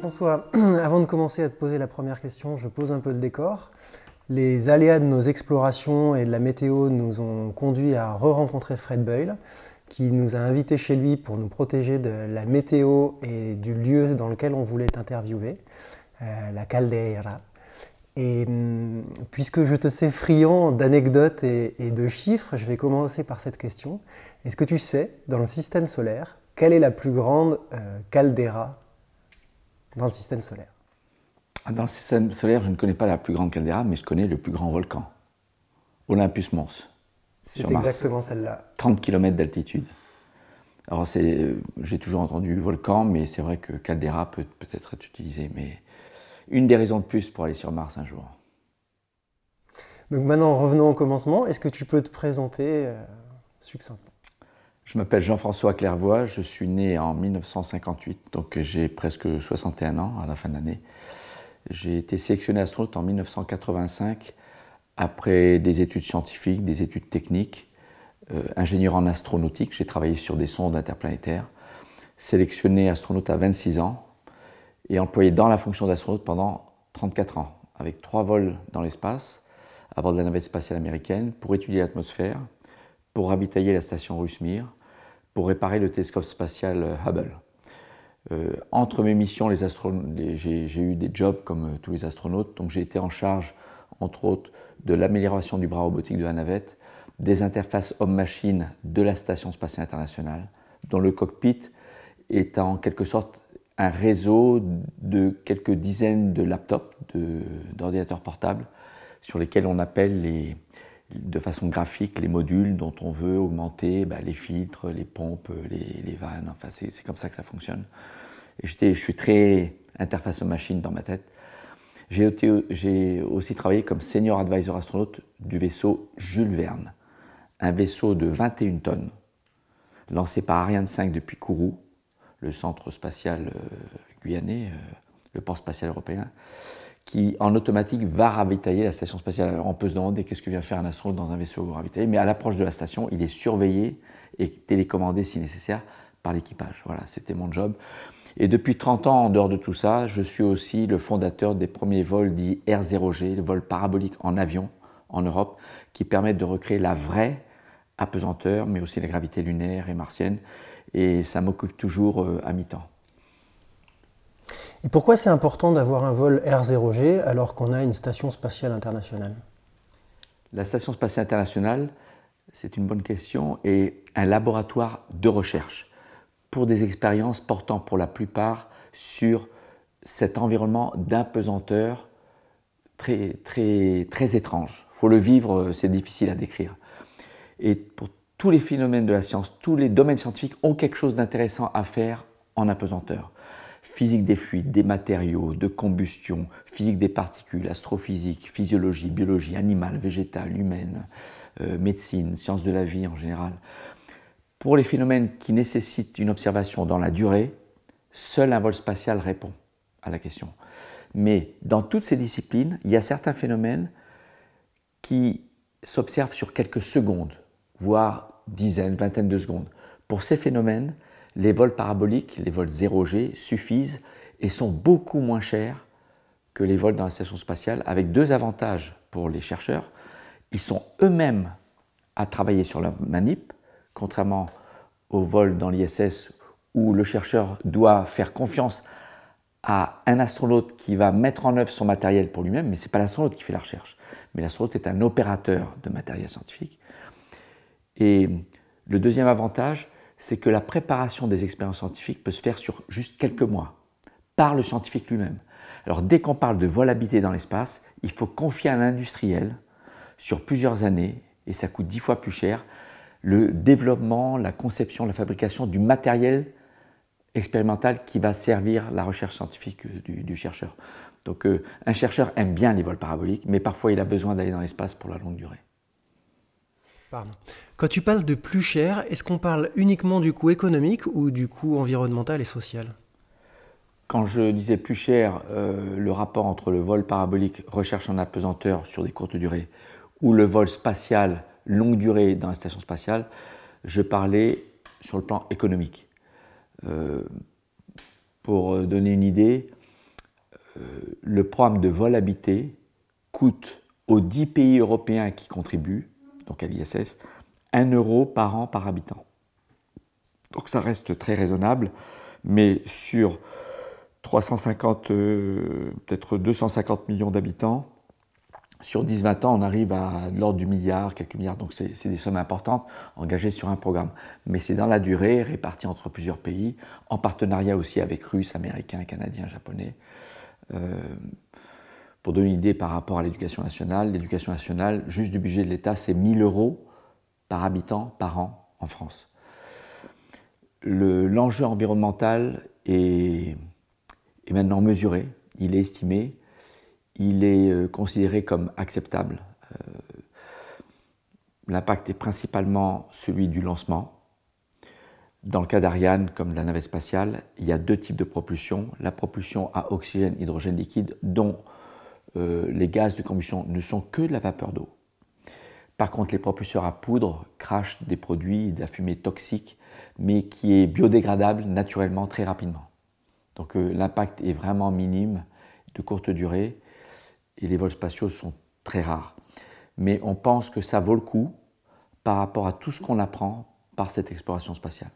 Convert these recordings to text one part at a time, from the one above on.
Jean-François, avant de commencer à te poser la première question, je pose un peu le décor. Les aléas de nos explorations et de la météo nous ont conduits à re-rencontrer Fred Boyle, qui nous a invités chez lui pour nous protéger de la météo et du lieu dans lequel on voulait t'interviewer, la Caldera. Et puisque je te sais friand d'anecdotes et de chiffres, je vais commencer par cette question. Est-ce que tu sais, dans le système solaire, quelle est la plus grande caldeira dans le système solaire? Dans le système solaire, je ne connais pas la plus grande caldeira, mais je connais le plus grand volcan, Olympus Mons, sur Mars. C'est exactement celle-là. 30 km d'altitude. Alors j'ai toujours entendu volcan, mais c'est vrai que caldeira peut peut-être être utilisé, mais une des raisons de plus pour aller sur Mars un jour. Donc maintenant, revenons au commencement. Est-ce que tu peux te présenter succinctement? Je m'appelle Jean-François Clairvoy, je suis né en 1958, donc j'ai presque 61 ans à la fin de l'année. J'ai été sélectionné astronaute en 1985 après des études scientifiques, des études techniques, ingénieur en astronautique, j'ai travaillé sur des sondes interplanétaires, sélectionné astronaute à 26 ans et employé dans la fonction d'astronaute pendant 34 ans, avec 3 vols dans l'espace, à bord de la navette spatiale américaine, pour étudier l'atmosphère, pour ravitailler la station russe Mir, pour réparer le télescope spatial Hubble. Entre mes missions, j'ai eu des jobs comme tous les astronautes, donc j'ai été en charge, entre autres, de l'amélioration du bras robotique de la navette, des interfaces homme-machine de la Station spatiale internationale, dont le cockpit est en quelque sorte un réseau de quelques dizaines de laptops, d'ordinateurs portables, sur lesquels on appelle de façon graphique les modules dont on veut augmenter les filtres, les pompes, les vannes, enfin c'est comme ça que ça fonctionne. Et je suis très interface machine dans ma tête. J'ai aussi travaillé comme senior advisor astronaute du vaisseau Jules Verne, un vaisseau de 21 tonnes, lancé par Ariane 5 depuis Kourou, le centre spatial guyanais, le port spatial européen, qui en automatique va ravitailler la station spatiale. Alors on peut se demander qu'est-ce que vient faire un astronaute dans un vaisseau ravitaillé, mais à l'approche de la station, il est surveillé et télécommandé si nécessaire par l'équipage. Voilà, c'était mon job. Et depuis 30 ans, en dehors de tout ça, je suis aussi le fondateur des premiers vols dits R0G, le vol parabolique en avion en Europe, qui permettent de recréer la vraie apesanteur, mais aussi la gravité lunaire et martienne. Et ça m'occupe toujours à mi-temps. Et pourquoi c'est important d'avoir un vol R0G alors qu'on a une station spatiale internationale? La station spatiale internationale, c'est une bonne question, est un laboratoire de recherche pour des expériences portant pour la plupart sur cet environnement d'apesanteur très, très, très étrange. Il faut le vivre, c'est difficile à décrire. Et pour tous les phénomènes de la science, tous les domaines scientifiques ont quelque chose d'intéressant à faire en apesanteur. Physique des fluides, des matériaux, de combustion, physique des particules, astrophysique, physiologie, biologie animale, végétale, humaine, médecine, sciences de la vie en général. Pour les phénomènes qui nécessitent une observation dans la durée, seul un vol spatial répond à la question. Mais dans toutes ces disciplines, il y a certains phénomènes qui s'observent sur quelques secondes, voire dizaines, vingtaines de secondes. Pour ces phénomènes, les vols paraboliques, les vols 0G suffisent et sont beaucoup moins chers que les vols dans la station spatiale, avec 2 avantages pour les chercheurs. Ils sont eux-mêmes à travailler sur leur manip, contrairement aux vols dans l'ISS où le chercheur doit faire confiance à un astronaute qui va mettre en œuvre son matériel pour lui-même, mais ce n'est pas l'astronaute qui fait la recherche, mais l'astronaute est un opérateur de matériel scientifique. Et le deuxième avantage, c'est que la préparation des expériences scientifiques peut se faire sur juste quelques mois, par le scientifique lui-même. Alors dès qu'on parle de vol habité dans l'espace, il faut confier à un industriel, sur plusieurs années, et ça coûte 10 fois plus cher, le développement, la conception, la fabrication du matériel expérimental qui va servir la recherche scientifique du chercheur. Donc un chercheur aime bien les vols paraboliques, mais parfois il a besoin d'aller dans l'espace pour la longue durée. Pardon. Quand tu parles de plus cher, est-ce qu'on parle uniquement du coût économique ou du coût environnemental et social? Quand je disais plus cher, le rapport entre le vol parabolique recherche en apesanteur sur des courtes durées ou le vol spatial longue durée dans la station spatiale, je parlais sur le plan économique. Pour donner une idée, le programme de vol habité coûte aux 10 pays européens qui contribuent, donc à l'ISS, 1 euro par an par habitant. Donc ça reste très raisonnable, mais sur 350, peut-être 250 millions d'habitants, sur 10-20 ans, on arrive à l'ordre du milliard, quelques milliards, donc c'est des sommes importantes engagées sur un programme. Mais c'est dans la durée, réparti entre plusieurs pays, en partenariat aussi avec Russes, Américains, Canadiens, Japonais. Pour donner une idée par rapport à l'éducation nationale, juste du budget de l'État, c'est 1 000 euros par habitant par an en France. L'enjeu environnemental est maintenant mesuré, il est estimé, il est considéré comme acceptable. L'impact est principalement celui du lancement. Dans le cas d'Ariane, comme de la navette spatiale, il y a 2 types de propulsion. La propulsion à oxygène, hydrogène liquide, dont les gaz de combustion ne sont que de la vapeur d'eau. Par contre, les propulseurs à poudre crachent des produits, de la fumée toxique, mais qui est biodégradable naturellement très rapidement. Donc l'impact est vraiment minime, de courte durée, et les vols spatiaux sont très rares. Mais on pense que ça vaut le coup par rapport à tout ce qu'on apprend par cette exploration spatiale.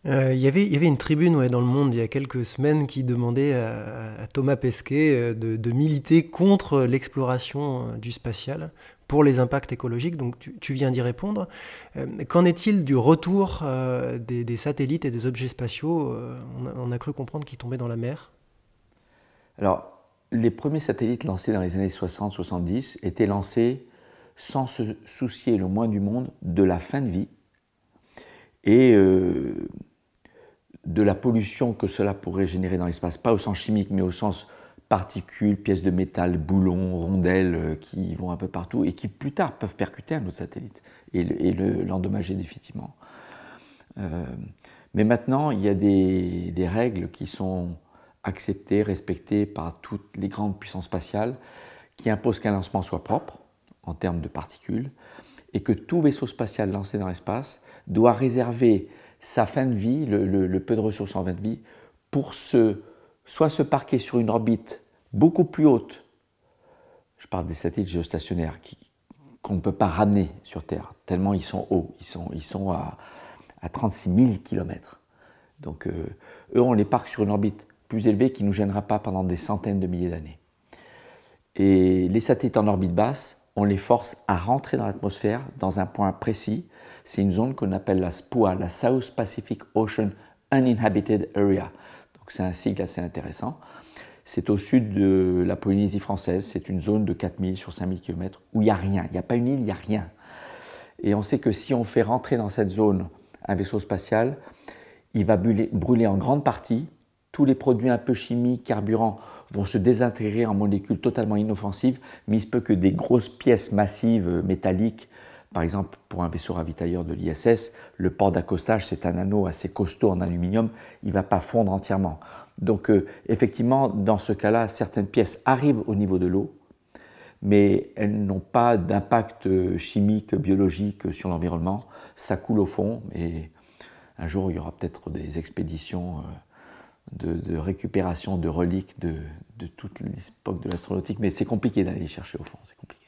Il y avait une tribune dans Le Monde il y a quelques semaines qui demandait à Thomas Pesquet de militer contre l'exploration du spatial pour les impacts écologiques. Donc tu viens d'y répondre. Qu'en est-il du retour des satellites et des objets spatiaux? On a cru comprendre qu'ils tombaient dans la mer. Alors, les premiers satellites lancés dans les années 60-70 étaient lancés sans se soucier le moins du monde de la fin de vie et de la pollution que cela pourrait générer dans l'espace, pas au sens chimique, mais au sens particules, pièces de métal, boulons, rondelles qui vont un peu partout et qui plus tard peuvent percuter un autre satellite et l'endommager définitivement. Mais maintenant, il y a des règles qui sont acceptées, respectées par toutes les grandes puissances spatiales qui imposent qu'un lancement soit propre en termes de particules et que tout vaisseau spatial lancé dans l'espace doit réserver sa fin de vie, le peu de ressources en fin de vie, pour soit se parquer sur une orbite beaucoup plus haute, je parle des satellites géostationnaires, qu'on ne peut pas ramener sur Terre, tellement ils sont hauts, ils sont à 36 000 km. Donc eux, on les parque sur une orbite plus élevée qui ne nous gênera pas pendant des centaines de milliers d'années. Et les satellites en orbite basse, on les force à rentrer dans l'atmosphère dans un point précis. C'est une zone qu'on appelle la SPOA, la South Pacific Ocean Uninhabited Area. Donc c'est un sigle assez intéressant. C'est au sud de la Polynésie française. C'est une zone de 4000 sur 5000 km où il n'y a rien. Il n'y a pas une île, il n'y a rien. Et on sait que si on fait rentrer dans cette zone un vaisseau spatial, il va brûler en grande partie. Tous les produits un peu chimiques, carburants, vont se désintégrer en molécules totalement inoffensives, mais il se peut que des grosses pièces massives métalliques, par exemple pour un vaisseau ravitailleur de l'ISS, le port d'accostage, c'est un anneau assez costaud en aluminium, il ne va pas fondre entièrement. Donc effectivement, dans ce cas-là, certaines pièces arrivent au niveau de l'eau, mais elles n'ont pas d'impact chimique, biologique sur l'environnement, ça coule au fond, et un jour il y aura peut-être des expéditions de récupération de reliques de toute l'époque de l'astronautique, mais c'est compliqué d'aller les chercher au fond, c'est compliqué.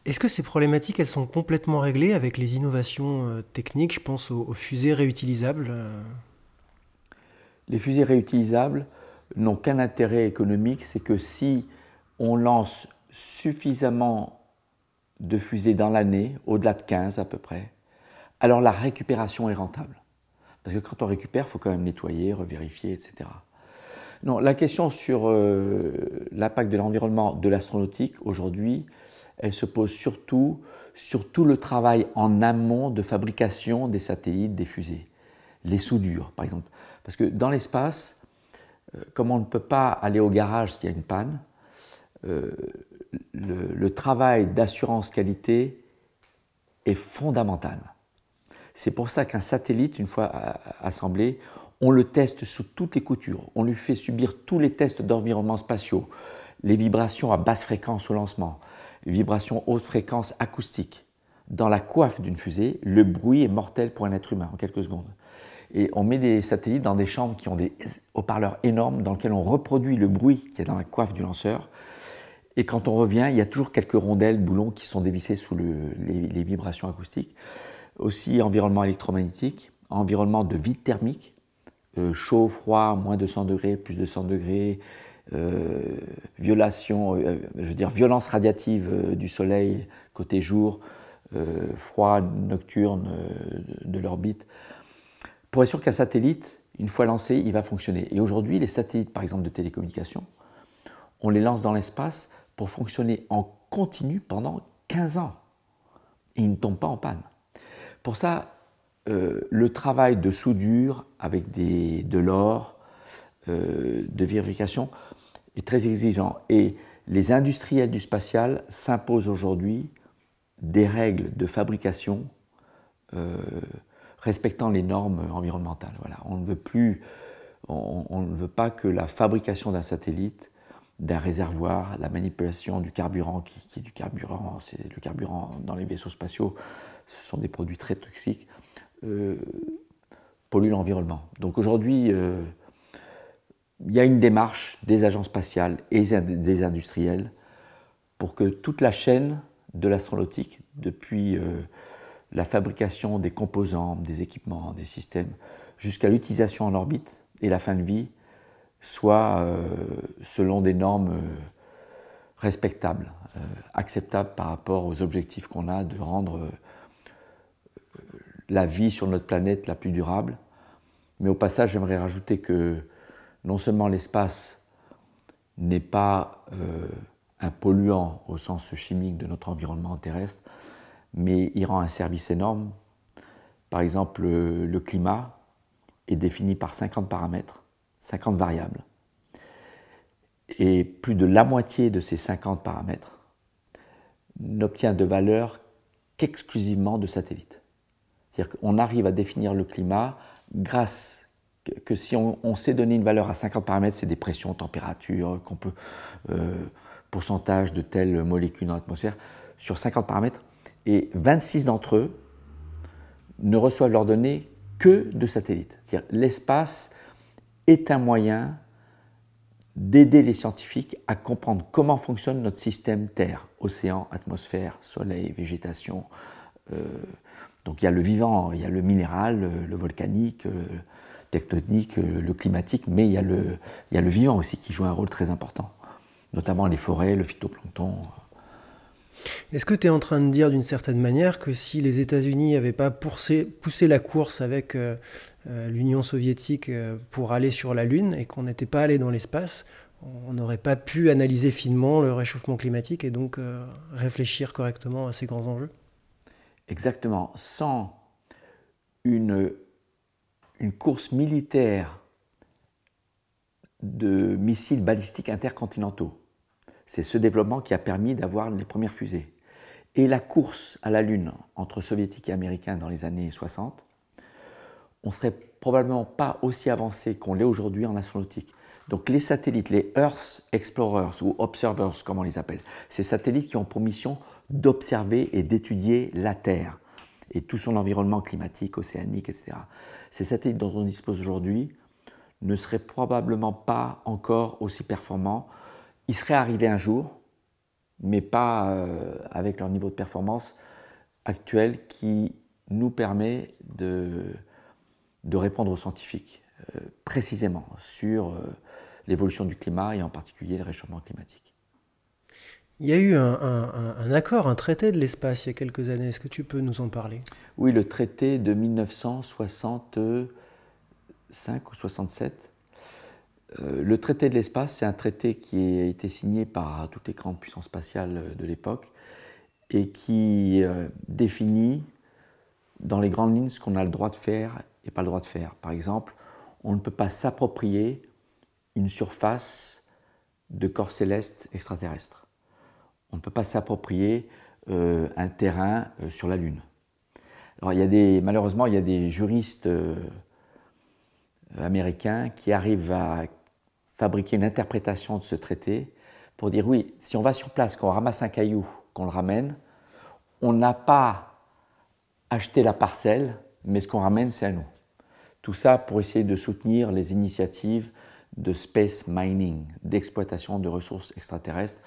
Est-ce que ces problématiques, elles sont complètement réglées avec les innovations techniques? Je pense aux fusées réutilisables. Les fusées réutilisables n'ont qu'un intérêt économique, c'est que si on lance suffisamment de fusées dans l'année, au-delà de 15 à peu près, alors la récupération est rentable. Parce que quand on récupère, il faut quand même nettoyer, revérifier, etc. Non, la question sur l'impact de l'environnement de l'astronautique, aujourd'hui, elle se pose surtout sur tout le travail en amont de fabrication des satellites, des fusées. Les soudures, par exemple. Parce que dans l'espace, comme on ne peut pas aller au garage s'il y a une panne, le travail d'assurance qualité est fondamental. C'est pour ça qu'un satellite, une fois assemblé, on le teste sous toutes les coutures. On lui fait subir tous les tests d'environnement spatiaux, les vibrations à basse fréquence au lancement, les vibrations haute fréquence acoustiques. Dans la coiffe d'une fusée, le bruit est mortel pour un être humain en quelques secondes. Et on met des satellites dans des chambres qui ont des haut-parleurs énormes dans lesquels on reproduit le bruit qui est dans la coiffe du lanceur. Et quand on revient, il y a toujours quelques rondelles, boulons qui sont dévissés sous les vibrations acoustiques. Aussi environnement électromagnétique, environnement de vide thermique, chaud, froid, moins 200 degrés, plus 200 degrés, violence radiative du soleil côté jour, froid nocturne de l'orbite. Pour être sûr qu'un satellite, une fois lancé, il va fonctionner. Et aujourd'hui, les satellites, par exemple, de télécommunications, on les lance dans l'espace pour fonctionner en continu pendant 15 ans. Et ils ne tombent pas en panne. Pour ça, le travail de soudure avec de l'or, de vérification, est très exigeant. Et les industriels du spatial s'imposent aujourd'hui des règles de fabrication respectant les normes environnementales. Voilà. On ne veut pas que la fabrication d'un satellite, d'un réservoir, la manipulation du carburant, qui est du carburant, c'est le carburant dans les vaisseaux spatiaux, ce sont des produits très toxiques, pollue l'environnement. Donc aujourd'hui, il y a une démarche des agences spatiales et des industriels pour que toute la chaîne de l'astronautique, depuis la fabrication des composants, des équipements, des systèmes, jusqu'à l'utilisation en orbite et la fin de vie, soit selon des normes respectables, acceptables par rapport aux objectifs qu'on a de rendre la vie sur notre planète la plus durable. Mais au passage, j'aimerais rajouter que non seulement l'espace n'est pas un polluant au sens chimique de notre environnement terrestre, mais il rend un service énorme. Par exemple, le climat est défini par 50 paramètres, 50 variables. Et plus de la moitié de ces 50 paramètres n'obtient de valeur qu'exclusivement de satellites. C'est-à-dire qu'on arrive à définir le climat grâce que si on sait donner une valeur à 50 paramètres, c'est des pressions, températures, pourcentage de telles molécules dans l'atmosphère, sur 50 paramètres, et 26 d'entre eux ne reçoivent leurs données que de satellites. C'est-à-dire l'espace est un moyen d'aider les scientifiques à comprendre comment fonctionne notre système Terre, océan, atmosphère, soleil, végétation. Donc il y a le vivant, il y a le minéral, le volcanique, tectonique, le climatique, mais il y a le vivant aussi qui joue un rôle très important, notamment les forêts, le phytoplancton. Est-ce que tu es en train de dire d'une certaine manière que si les États-Unis n'avaient pas poussé la course avec l'Union soviétique pour aller sur la Lune et qu'on n'était pas allé dans l'espace, on n'aurait pas pu analyser finement le réchauffement climatique et donc réfléchir correctement à ces grands enjeux? Exactement. Sans une course militaire de missiles balistiques intercontinentaux, c'est ce développement qui a permis d'avoir les premières fusées. Et la course à la Lune entre soviétiques et américains dans les années 60, on ne serait probablement pas aussi avancé qu'on l'est aujourd'hui en astronautique. Donc les satellites, les Earth Explorers ou Observers, comme on les appelle, ces satellites qui ont pour mission d'observer et d'étudier la Terre et tout son environnement climatique, océanique, etc. Ces satellites dont on dispose aujourd'hui ne seraient probablement pas encore aussi performants. Ils seraient arrivés un jour, mais pas avec leur niveau de performance actuel qui nous permet de répondre aux scientifiques précisément sur l'évolution du climat et en particulier le réchauffement climatique. Il y a eu un accord, un traité de l'espace il y a quelques années. Est-ce que tu peux nous en parler? Oui, le traité de 1965 ou 67. Le traité de l'espace, c'est un traité qui a été signé par toutes les grandes puissances spatiales de l'époque et qui définit dans les grandes lignes ce qu'on a le droit de faire et pas le droit de faire. Par exemple, on ne peut pas s'approprier une surface de corps céleste extraterrestre. On ne peut pas s'approprier un terrain sur la Lune. Alors, malheureusement, il y a des juristes américains qui arrivent à fabriquer une interprétation de ce traité pour dire oui, si on va sur place, qu'on ramasse un caillou, qu'on le ramène, on n'a pas acheté la parcelle, mais ce qu'on ramène, c'est à nous. Tout ça pour essayer de soutenir les initiatives de space mining, d'exploitation de ressources extraterrestres,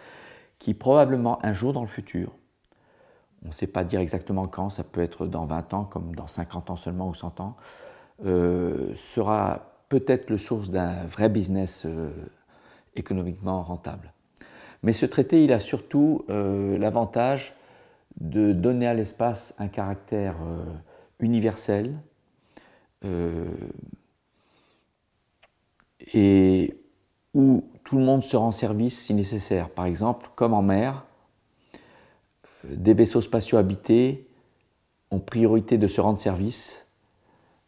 qui probablement un jour dans le futur, on ne sait pas dire exactement quand, ça peut être dans 20 ans, comme dans 50 ans seulement ou 100 ans, sera peut-être le source d'un vrai business économiquement rentable. Mais ce traité, il a surtout l'avantage de donner à l'espace un caractère universel et où tout le monde se rend service si nécessaire. Par exemple, comme en mer, des vaisseaux spatiaux habités ont priorité de se rendre service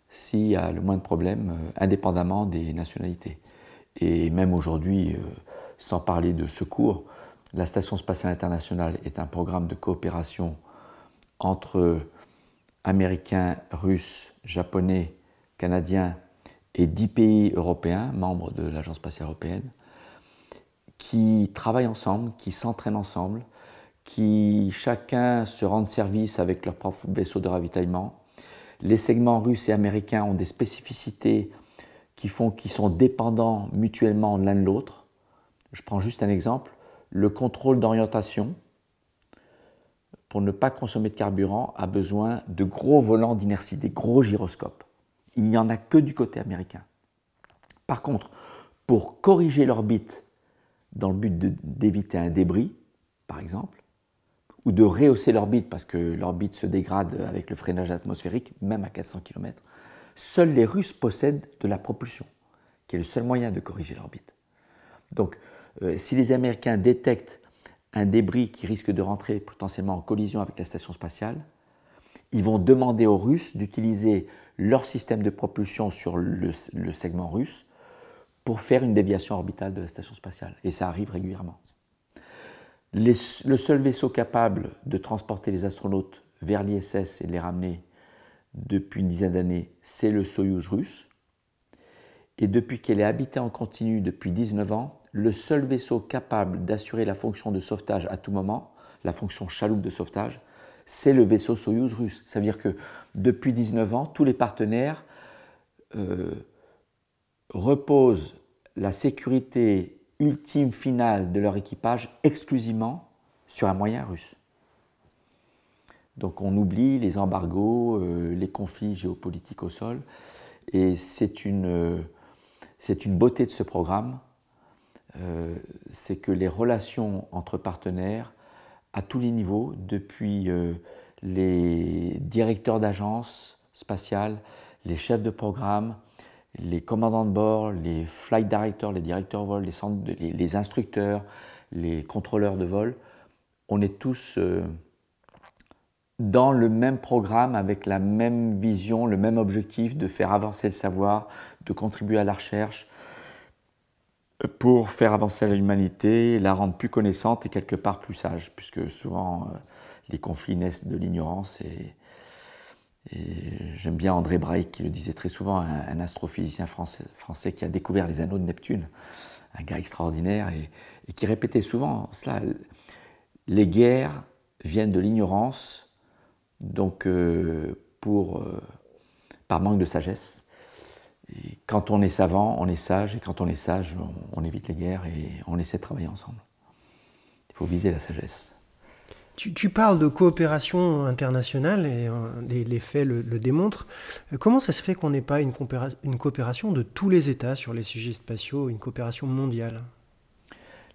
s'il y a le moins de problèmes, indépendamment des nationalités. Et même aujourd'hui, sans parler de secours, la Station spatiale internationale est un programme de coopération entre Américains, Russes, Japonais, Canadiens et 10 pays européens, membres de l'Agence spatiale européenne, qui travaillent ensemble, qui s'entraînent ensemble, qui chacun se rendent service avec leur propre vaisseau de ravitaillement. Les segments russes et américains ont des spécificités qui font qu'ils sont dépendants mutuellement l'un de l'autre. Je prends juste un exemple. Le contrôle d'orientation, pour ne pas consommer de carburant, a besoin de gros volants d'inertie, des gros gyroscopes. Il n'y en a que du côté américain. Par contre, pour corriger l'orbite dans le but d'éviter un débris, par exemple, ou de rehausser l'orbite parce que l'orbite se dégrade avec le freinage atmosphérique, même à 400 km, seuls les Russes possèdent de la propulsion, qui est le seul moyen de corriger l'orbite. Donc, si les Américains détectent un débris qui risque de rentrer potentiellement en collision avec la station spatiale, ils vont demander aux Russes d'utiliser leur système de propulsion sur le segment russe pour faire une déviation orbitale de la station spatiale. Et ça arrive régulièrement. Le seul vaisseau capable de transporter les astronautes vers l'ISS et de les ramener depuis une dizaine d'années, c'est le Soyouz russe. Et depuis qu'elle est habitée en continu depuis 19 ans, le seul vaisseau capable d'assurer la fonction de sauvetage à tout moment, la fonction chaloupe de sauvetage, c'est le vaisseau Soyouz russe. Ça veut dire que depuis 19 ans, tous les partenaires reposent la sécurité ultime finale de leur équipage exclusivement sur un moyen russe. Donc on oublie les embargos, les conflits géopolitiques au sol, et c'est une beauté de ce programme, c'est que les relations entre partenaires à tous les niveaux, depuis les directeurs d'agences spatiales, les chefs de programme, les commandants de bord, les flight directors, les directeurs de vol, les instructeurs, les contrôleurs de vol, on est tous dans le même programme, avec la même vision, le même objectif de faire avancer le savoir, de contribuer à la recherche pour faire avancer l'humanité, la rendre plus connaissante et quelque part plus sage, puisque souvent les conflits naissent de l'ignorance. Et j'aime bien André Breuil qui le disait très souvent, un astrophysicien français qui a découvert les anneaux de Neptune, un gars extraordinaire, et qui répétait souvent cela. Les guerres viennent de l'ignorance, donc par manque de sagesse. Et quand on est savant, on est sage, et quand on est sage, on évite les guerres et on essaie de travailler ensemble. Il faut viser la sagesse. Tu parles de coopération internationale et les faits le démontrent. Comment ça se fait qu'on n'ait pas une coopération de tous les États sur les sujets spatiaux, une coopération mondiale?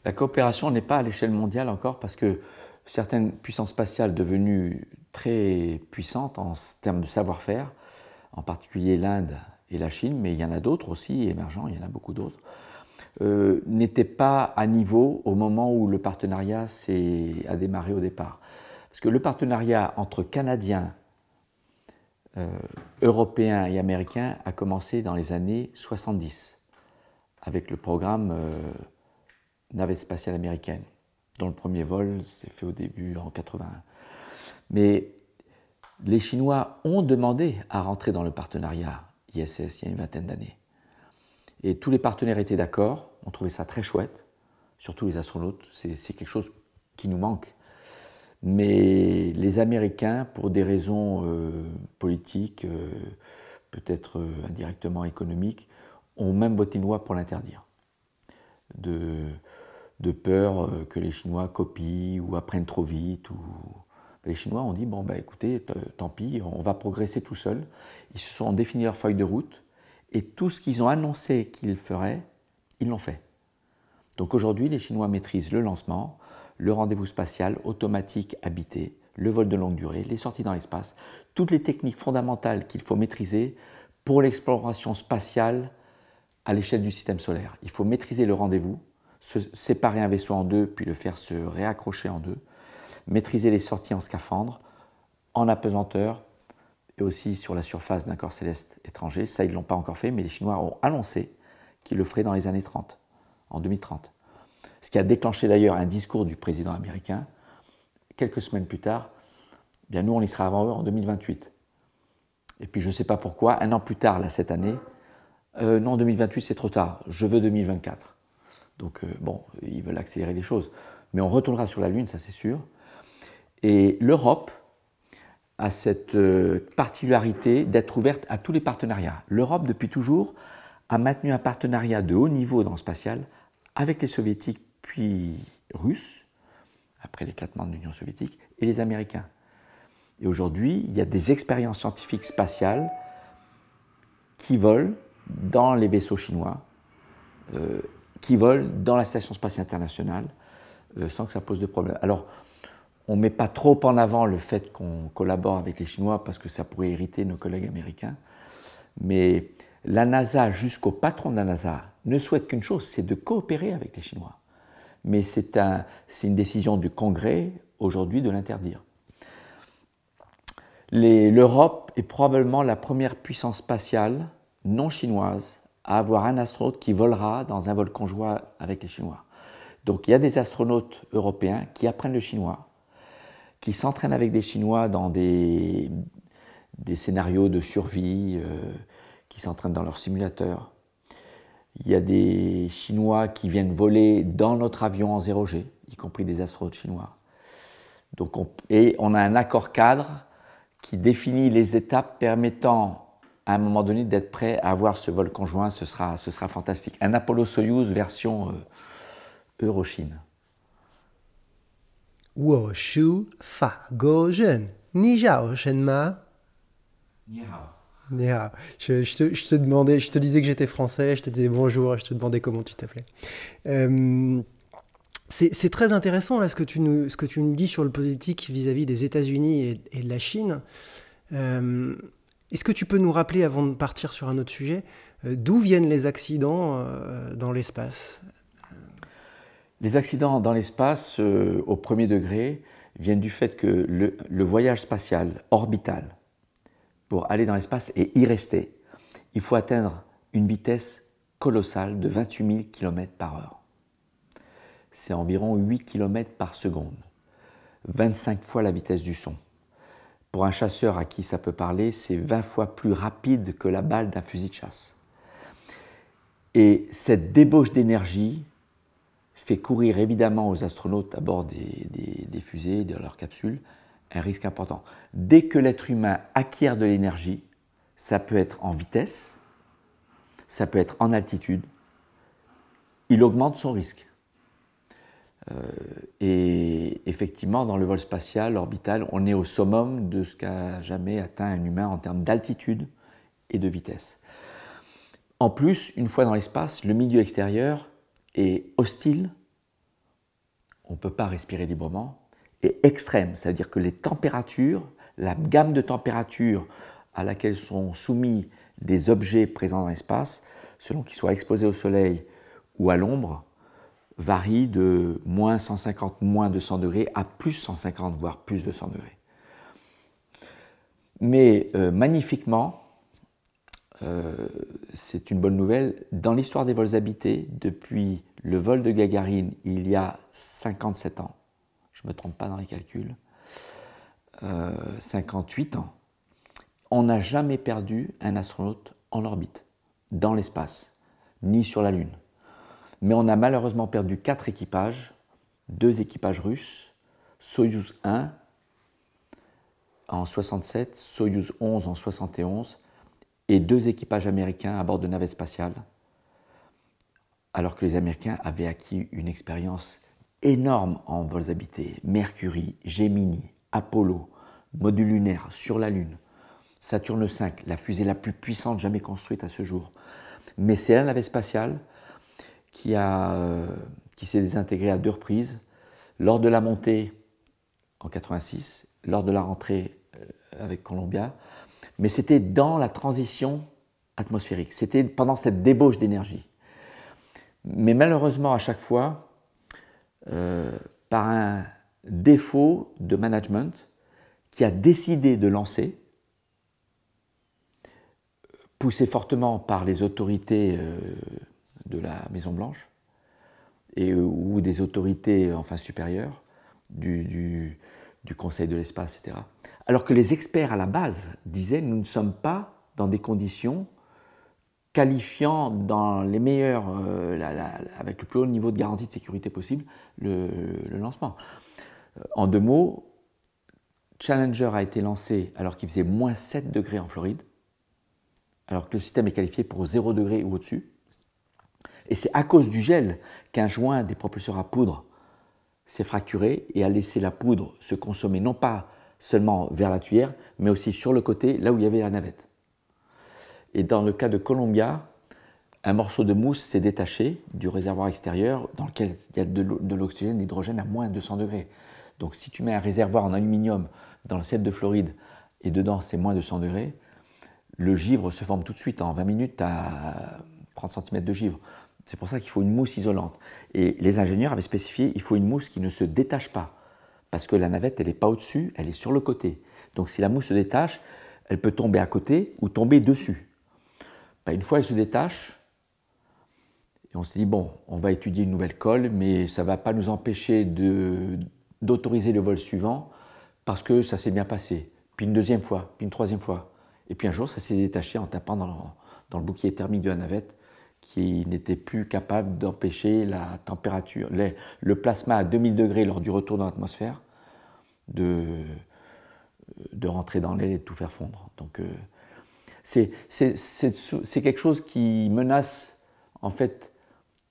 La coopération n'est pas à l'échelle mondiale encore parce que certaines puissances spatiales devenues très puissantes en termes de savoir-faire, en particulier l'Inde et la Chine, mais il y en a d'autres aussi émergents, il y en a beaucoup d'autres, n'étaient pas à niveau au moment où le partenariat a démarré au départ. Parce que le partenariat entre Canadiens, Européens et Américains a commencé dans les années 70, avec le programme navette spatiale américaine, dont le premier vol s'est fait au début en 81. Mais les Chinois ont demandé à rentrer dans le partenariat ISS il y a une vingtaine d'années. Et tous les partenaires étaient d'accord, on trouvait ça très chouette, surtout les astronautes, c'est quelque chose qui nous manque. Mais les Américains, pour des raisons politiques, peut-être indirectement économiques, ont même voté une loi pour l'interdire. De peur que les Chinois copient ou apprennent trop vite. Les Chinois ont dit, bon, bah, écoutez, tant pis, on va progresser tout seuls. Ils se sont définis leur feuille de route et tout ce qu'ils ont annoncé qu'ils feraient, ils l'ont fait. Donc aujourd'hui, les Chinois maîtrisent le lancement, le rendez-vous spatial automatique habité, le vol de longue durée, les sorties dans l'espace, toutes les techniques fondamentales qu'il faut maîtriser pour l'exploration spatiale à l'échelle du système solaire. Il faut maîtriser le rendez-vous, séparer un vaisseau en deux, puis le faire se réaccrocher en deux, maîtriser les sorties en scaphandre, en apesanteur et aussi sur la surface d'un corps céleste étranger. Ça, ils ne l'ont pas encore fait, mais les Chinois ont annoncé qu'ils le feraient dans les années 30, en 2030. Ce qui a déclenché d'ailleurs un discours du président américain. Quelques semaines plus tard, eh bien nous, on y sera avant eux en 2028. Et puis je ne sais pas pourquoi, un an plus tard, là, cette année, non, 2028 c'est trop tard, je veux 2024. Donc bon, ils veulent accélérer les choses. Mais on retournera sur la Lune, ça c'est sûr. Et l'Europe a cette particularité d'être ouverte à tous les partenariats. L'Europe, depuis toujours, a maintenu un partenariat de haut niveau dans le spatial avec les soviétiques puis russes, après l'éclatement de l'Union soviétique, et les Américains. Et aujourd'hui, il y a des expériences scientifiques spatiales qui volent dans les vaisseaux chinois, qui volent dans la Station spatiale internationale, sans que ça pose de problème. Alors, on ne met pas trop en avant le fait qu'on collabore avec les Chinois parce que ça pourrait irriter nos collègues américains, mais la NASA, jusqu'au patron de la NASA, ne souhaite qu'une chose, c'est de coopérer avec les Chinois. Mais c'est une décision du Congrès, aujourd'hui, de l'interdire. L'Europe est probablement la première puissance spatiale non chinoise à avoir un astronaute qui volera dans un vol conjoint avec les Chinois. Donc il y a des astronautes européens qui apprennent le chinois, qui s'entraînent avec des Chinois dans des scénarios de survie, qui s'entraînent dans leur simulateur. Il y a des Chinois qui viennent voler dans notre avion en 0G, y compris des astronautes chinois. Donc on a un accord cadre qui définit les étapes permettant à un moment donné d'être prêt à avoir ce vol conjoint. Ce sera fantastique. Un Apollo-Soyouz version Eurochine. 我属法国人，你叫什么？ Ni hao. Néa, je te demandais, je te disais que j'étais français, je te disais bonjour, je te demandais comment tu t'appelais. C'est très intéressant là ce que tu nous dis sur le politique vis-à-vis des États-Unis et de la Chine. Est-ce que tu peux nous rappeler, avant de partir sur un autre sujet, d'où viennent les accidents dans l'espace? Les accidents dans l'espace, au premier degré, viennent du fait que le voyage spatial orbital, pour aller dans l'espace et y rester, il faut atteindre une vitesse colossale de 28 000 km par heure. C'est environ 8 km par seconde, 25 fois la vitesse du son. Pour un chasseur à qui ça peut parler, c'est 20 fois plus rapide que la balle d'un fusil de chasse. Et cette débauche d'énergie fait courir évidemment aux astronautes à bord des fusées, de leurs capsules, un risque important. Dès que l'être humain acquiert de l'énergie, ça peut être en vitesse, ça peut être en altitude, il augmente son risque. Et effectivement, dans le vol spatial orbital, on est au summum de ce qu'a jamais atteint un humain en termes d'altitude et de vitesse. En plus, une fois dans l'espace, le milieu extérieur est hostile, on ne peut pas respirer librement, et extrême, c'est-à-dire que les températures, la gamme de températures à laquelle sont soumis des objets présents dans l'espace, selon qu'ils soient exposés au soleil ou à l'ombre, varie de moins 150, moins 200 degrés à plus 150, voire plus 200 degrés. Mais magnifiquement, c'est une bonne nouvelle, dans l'histoire des vols habités, depuis le vol de Gagarine, il y a 57 ans, je ne me trompe pas dans les calculs, 58 ans, on n'a jamais perdu un astronaute en orbite, dans l'espace, ni sur la Lune. Mais on a malheureusement perdu 4 équipages, 2 équipages russes, Soyouz 1 en 67, Soyouz 11 en 71 et 2 équipages américains à bord de navettes spatiales, alors que les Américains avaient acquis une expérience énorme en vols habités. Mercury, Gemini, Apollo, module lunaire sur la Lune, Saturne V, la fusée la plus puissante jamais construite à ce jour. Mais c'est la navette spatiale qui s'est désintégrée à 2 reprises, lors de la montée en 86, lors de la rentrée avec Columbia, mais c'était dans la transition atmosphérique, c'était pendant cette débauche d'énergie. Mais malheureusement, à chaque fois, par un défaut de management qui a décidé de lancer, poussé fortement par les autorités de la Maison-Blanche ou des autorités enfin supérieures du Conseil de l'espace, etc. Alors que les experts à la base disaient « nous ne sommes pas dans des conditions qualifiant dans les meilleurs, avec le plus haut niveau de garantie de sécurité possible, le lancement ». En 2 mots, Challenger a été lancé alors qu'il faisait moins 7 degrés en Floride, alors que le système est qualifié pour 0 degré ou au-dessus. Et c'est à cause du gel qu'un joint des propulseurs à poudre s'est fracturé et a laissé la poudre se consommer non pas seulement vers la tuyère, mais aussi sur le côté, là où il y avait la navette. Et dans le cas de Columbia, un morceau de mousse s'est détaché du réservoir extérieur dans lequel il y a de l'oxygène, de l'hydrogène à moins 200 degrés. Donc si tu mets un réservoir en aluminium dans le ciel de Floride et dedans c'est moins 200 degrés, le givre se forme tout de suite. En 20 minutes, à 30 cm de givre. C'est pour ça qu'il faut une mousse isolante. Et les ingénieurs avaient spécifié qu'il faut une mousse qui ne se détache pas. Parce que la navette, elle n'est pas au-dessus, elle est sur le côté. Donc si la mousse se détache, elle peut tomber à côté ou tomber dessus. Ben, une fois elle se détache, et on s'est dit, bon, on va étudier une nouvelle colle, mais ça ne va pas nous empêcher d'autoriser le vol suivant, parce que ça s'est bien passé. Puis une 2e fois, puis une 3e fois. Et puis un jour, ça s'est détaché en tapant dans le bouclier thermique de la navette, qui n'était plus capable d'empêcher la température, le plasma à 2000 degrés lors du retour dans l'atmosphère, de rentrer dans l'aile et de tout faire fondre. Donc c'est quelque chose qui menace en fait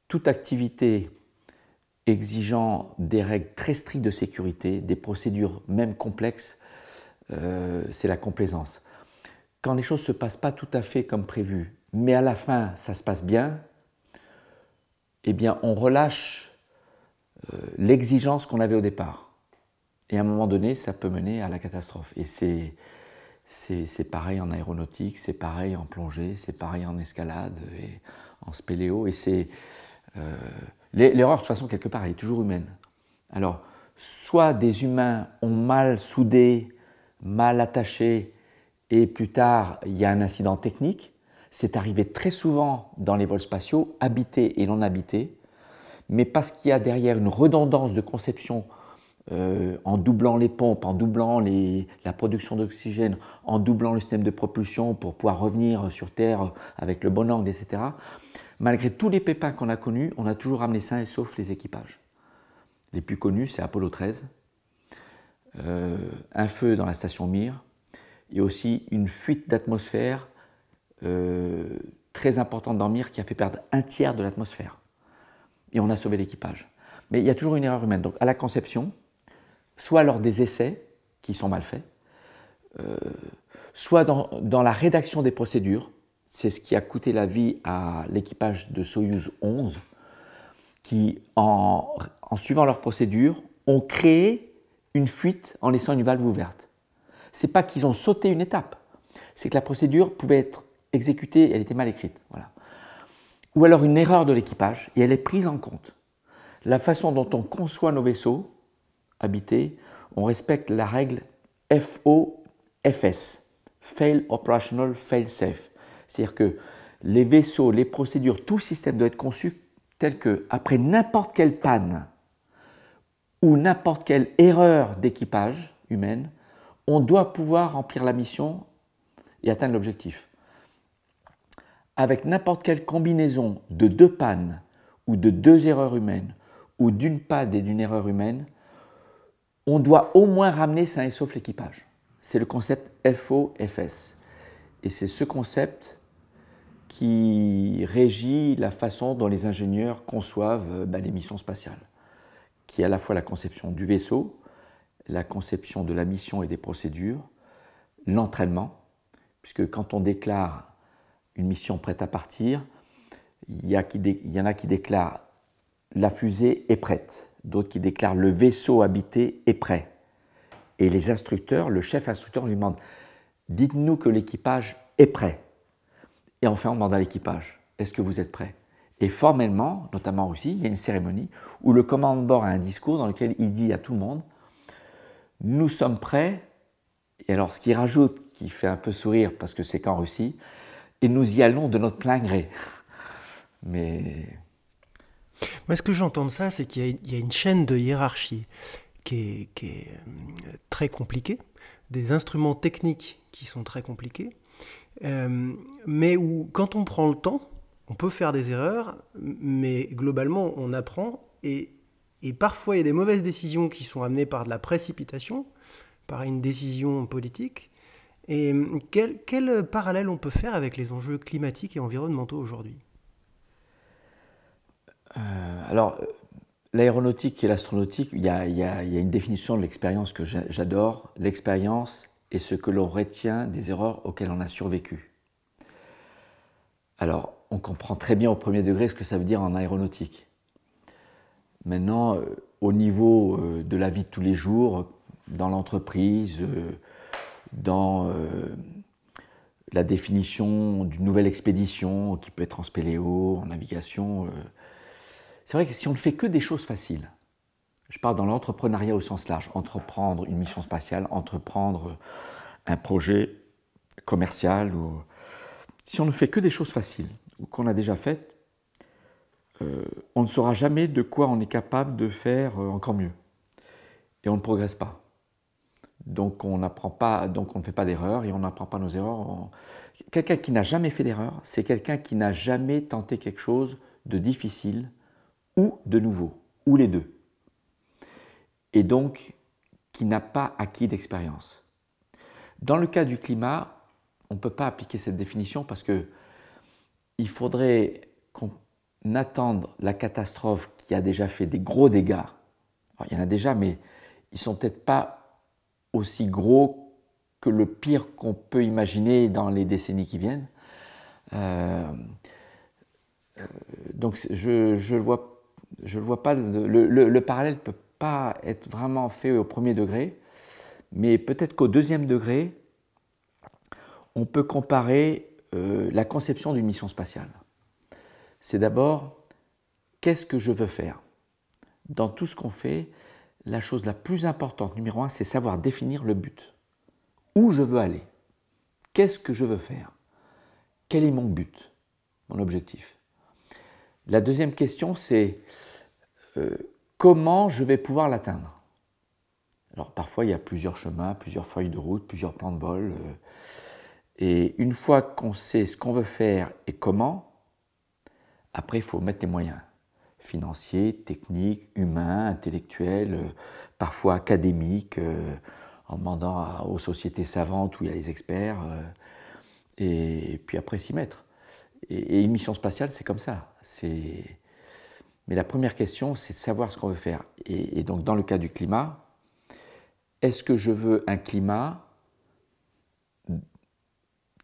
toute activité exigeant des règles très strictes de sécurité, des procédures même complexes, c'est la complaisance. Quand les choses ne se passent pas tout à fait comme prévu, mais à la fin, ça se passe bien, eh bien, on relâche l'exigence qu'on avait au départ. Et à un moment donné, ça peut mener à la catastrophe. Et c'est pareil en aéronautique, c'est pareil en plongée, c'est pareil en escalade et en spéléo. Et l'erreur, de toute façon, quelque part, elle est toujours humaine. Alors, soit des humains ont mal soudé, mal attaché, et plus tard, il y a un incident technique. C'est arrivé très souvent dans les vols spatiaux, habités et non habités, mais parce qu'il y a derrière une redondance de conception en doublant les pompes, en doublant la production d'oxygène, en doublant le système de propulsion pour pouvoir revenir sur Terre avec le bon angle, etc. Malgré tous les pépins qu'on a connus, on a toujours ramené sains et saufs les équipages. Les plus connus, c'est Apollo 13, un feu dans la station Mir, et aussi une fuite d'atmosphère très importante dans Mir qui a fait perdre 1/3 de l'atmosphère. Et on a sauvé l'équipage. Mais il y a toujours une erreur humaine. Donc à la conception, soit lors des essais, qui sont mal faits, soit dans la rédaction des procédures. C'est ce qui a coûté la vie à l'équipage de Soyouz 11, qui, en suivant leurs procédures, ont créé une fuite en laissant une valve ouverte. Ce n'est pas qu'ils ont sauté une étape, c'est que la procédure pouvait être exécutée, elle était mal écrite. Voilà. Ou alors une erreur de l'équipage, et elle est prise en compte. La façon dont on conçoit nos vaisseaux habités, on respecte la règle FOFS, Fail Operational Fail Safe. C'est-à-dire que les vaisseaux, les procédures, tout le système doit être conçu tel que, après n'importe quelle panne ou n'importe quelle erreur d'équipage humaine, on doit pouvoir remplir la mission et atteindre l'objectif. Avec n'importe quelle combinaison de 2 pannes ou de 2 erreurs humaines ou d'une panne et d'une erreur humaine, on doit au moins ramener sain et sauf l'équipage. C'est le concept FOFS. Et c'est ce concept qui régit la façon dont les ingénieurs conçoivent les missions spatiales, qui est à la fois la conception du vaisseau, la conception de la mission et des procédures, l'entraînement, puisque quand on déclare une mission prête à partir, il y en a qui déclarent la fusée est prête, d'autres qui déclarent le vaisseau habité est prêt. Et les instructeurs, le chef instructeur lui demande « Dites-nous que l'équipage est prêt ». Et enfin, on demande à l'équipage « Est-ce que vous êtes prêt ?» Et formellement, notamment en Russie, il y a une cérémonie où le commandant de bord a un discours dans lequel il dit à tout le monde « Nous sommes prêts ». Et alors, ce qu'il rajoute, qui fait un peu sourire parce que c'est qu'en Russie, et nous y allons de notre plein gré. Mais... Moi, ce que j'entends de ça, c'est qu'il y a une chaîne de hiérarchie qui est très compliquée, des instruments techniques qui sont très compliqués, mais où, quand on prend le temps, on peut faire des erreurs, mais globalement, on apprend, et parfois, il y a des mauvaises décisions qui sont amenées par de la précipitation, par une décision politique. Et quel parallèle on peut faire avec les enjeux climatiques et environnementaux aujourd'hui ? Alors, l'aéronautique et l'astronautique, il y a une définition de l'expérience que j'adore. L'expérience est ce que l'on retient des erreurs auxquelles on a survécu. Alors, on comprend très bien au premier degré ce que ça veut dire en aéronautique. Maintenant, au niveau de la vie de tous les jours, dans l'entreprise, dans la définition d'une nouvelle expédition qui peut être en spéléo, en navigation, c'est vrai que si on ne fait que des choses faciles, je parle dans l'entrepreneuriat au sens large, entreprendre une mission spatiale, entreprendre un projet commercial, ou si on ne fait que des choses faciles, ou qu'on a déjà faites, on ne saura jamais de quoi on est capable de faire encore mieux. Et on ne progresse pas. Donc on n'apprend pas, donc on ne fait pas d'erreurs et on n'apprend pas nos erreurs. Quelqu'un qui n'a jamais fait d'erreur, c'est quelqu'un qui n'a jamais tenté quelque chose de difficile ou de nouveau, ou les deux. Et donc, qui n'a pas acquis d'expérience. Dans le cas du climat, on ne peut pas appliquer cette définition parce qu'il faudrait qu'on attende la catastrophe qui a déjà fait des gros dégâts. Alors, il y en a déjà, mais ils ne sont peut-être pas aussi gros que le pire qu'on peut imaginer dans les décennies qui viennent. Donc, je le vois pas, le parallèle ne peut pas être vraiment fait au premier degré, mais peut-être qu'au deuxième degré, on peut comparer la conception d'une mission spatiale. C'est d'abord, qu'est-ce que je veux faire? Dans tout ce qu'on fait, la chose la plus importante, numéro un, c'est savoir définir le but. Où je veux aller? Qu'est-ce que je veux faire? Quel est mon but, mon objectif? La deuxième question, c'est comment je vais pouvoir l'atteindre? Alors parfois, il y a plusieurs chemins, plusieurs feuilles de route, plusieurs plans de vol. Et une fois qu'on sait ce qu'on veut faire et comment, après, il faut mettre les moyens financiers, techniques, humains, intellectuels, parfois académiques, en demandant aux sociétés savantes où il y a les experts, et puis après s'y mettre. Et une mission spatiale, c'est comme ça. Mais la première question, c'est de savoir ce qu'on veut faire. Et donc, dans le cas du climat, est-ce que je veux un climat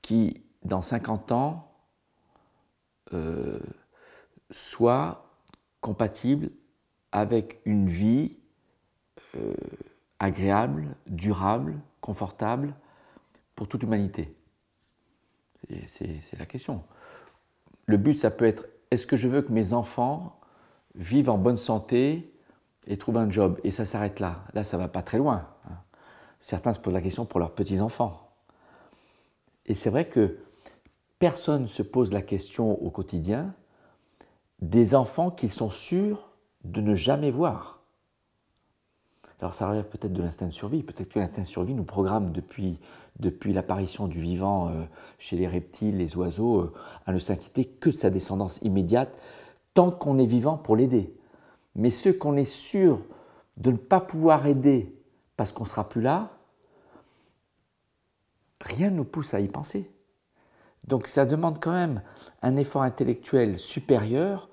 qui, dans 50 ans, soit compatible avec une vie agréable, durable, confortable pour toute l'humanité? C'est la question. Le but, ça peut être, est-ce que je veux que mes enfants vivent en bonne santé et trouvent un job? Et ça s'arrête là. Là, ça ne va pas très loin. Certains se posent la question pour leurs petits-enfants. Et c'est vrai que personne ne se pose la question au quotidien des enfants qu'ils sont sûrs de ne jamais voir. Alors ça relève peut-être de l'instinct de survie, peut-être que l'instinct de survie nous programme depuis l'apparition du vivant chez les reptiles, les oiseaux, à ne s'inquiéter que de sa descendance immédiate, tant qu'on est vivant pour l'aider. Mais ceux qu'on est sûr de ne pas pouvoir aider parce qu'on ne sera plus là, rien ne nous pousse à y penser. Donc ça demande quand même un effort intellectuel supérieur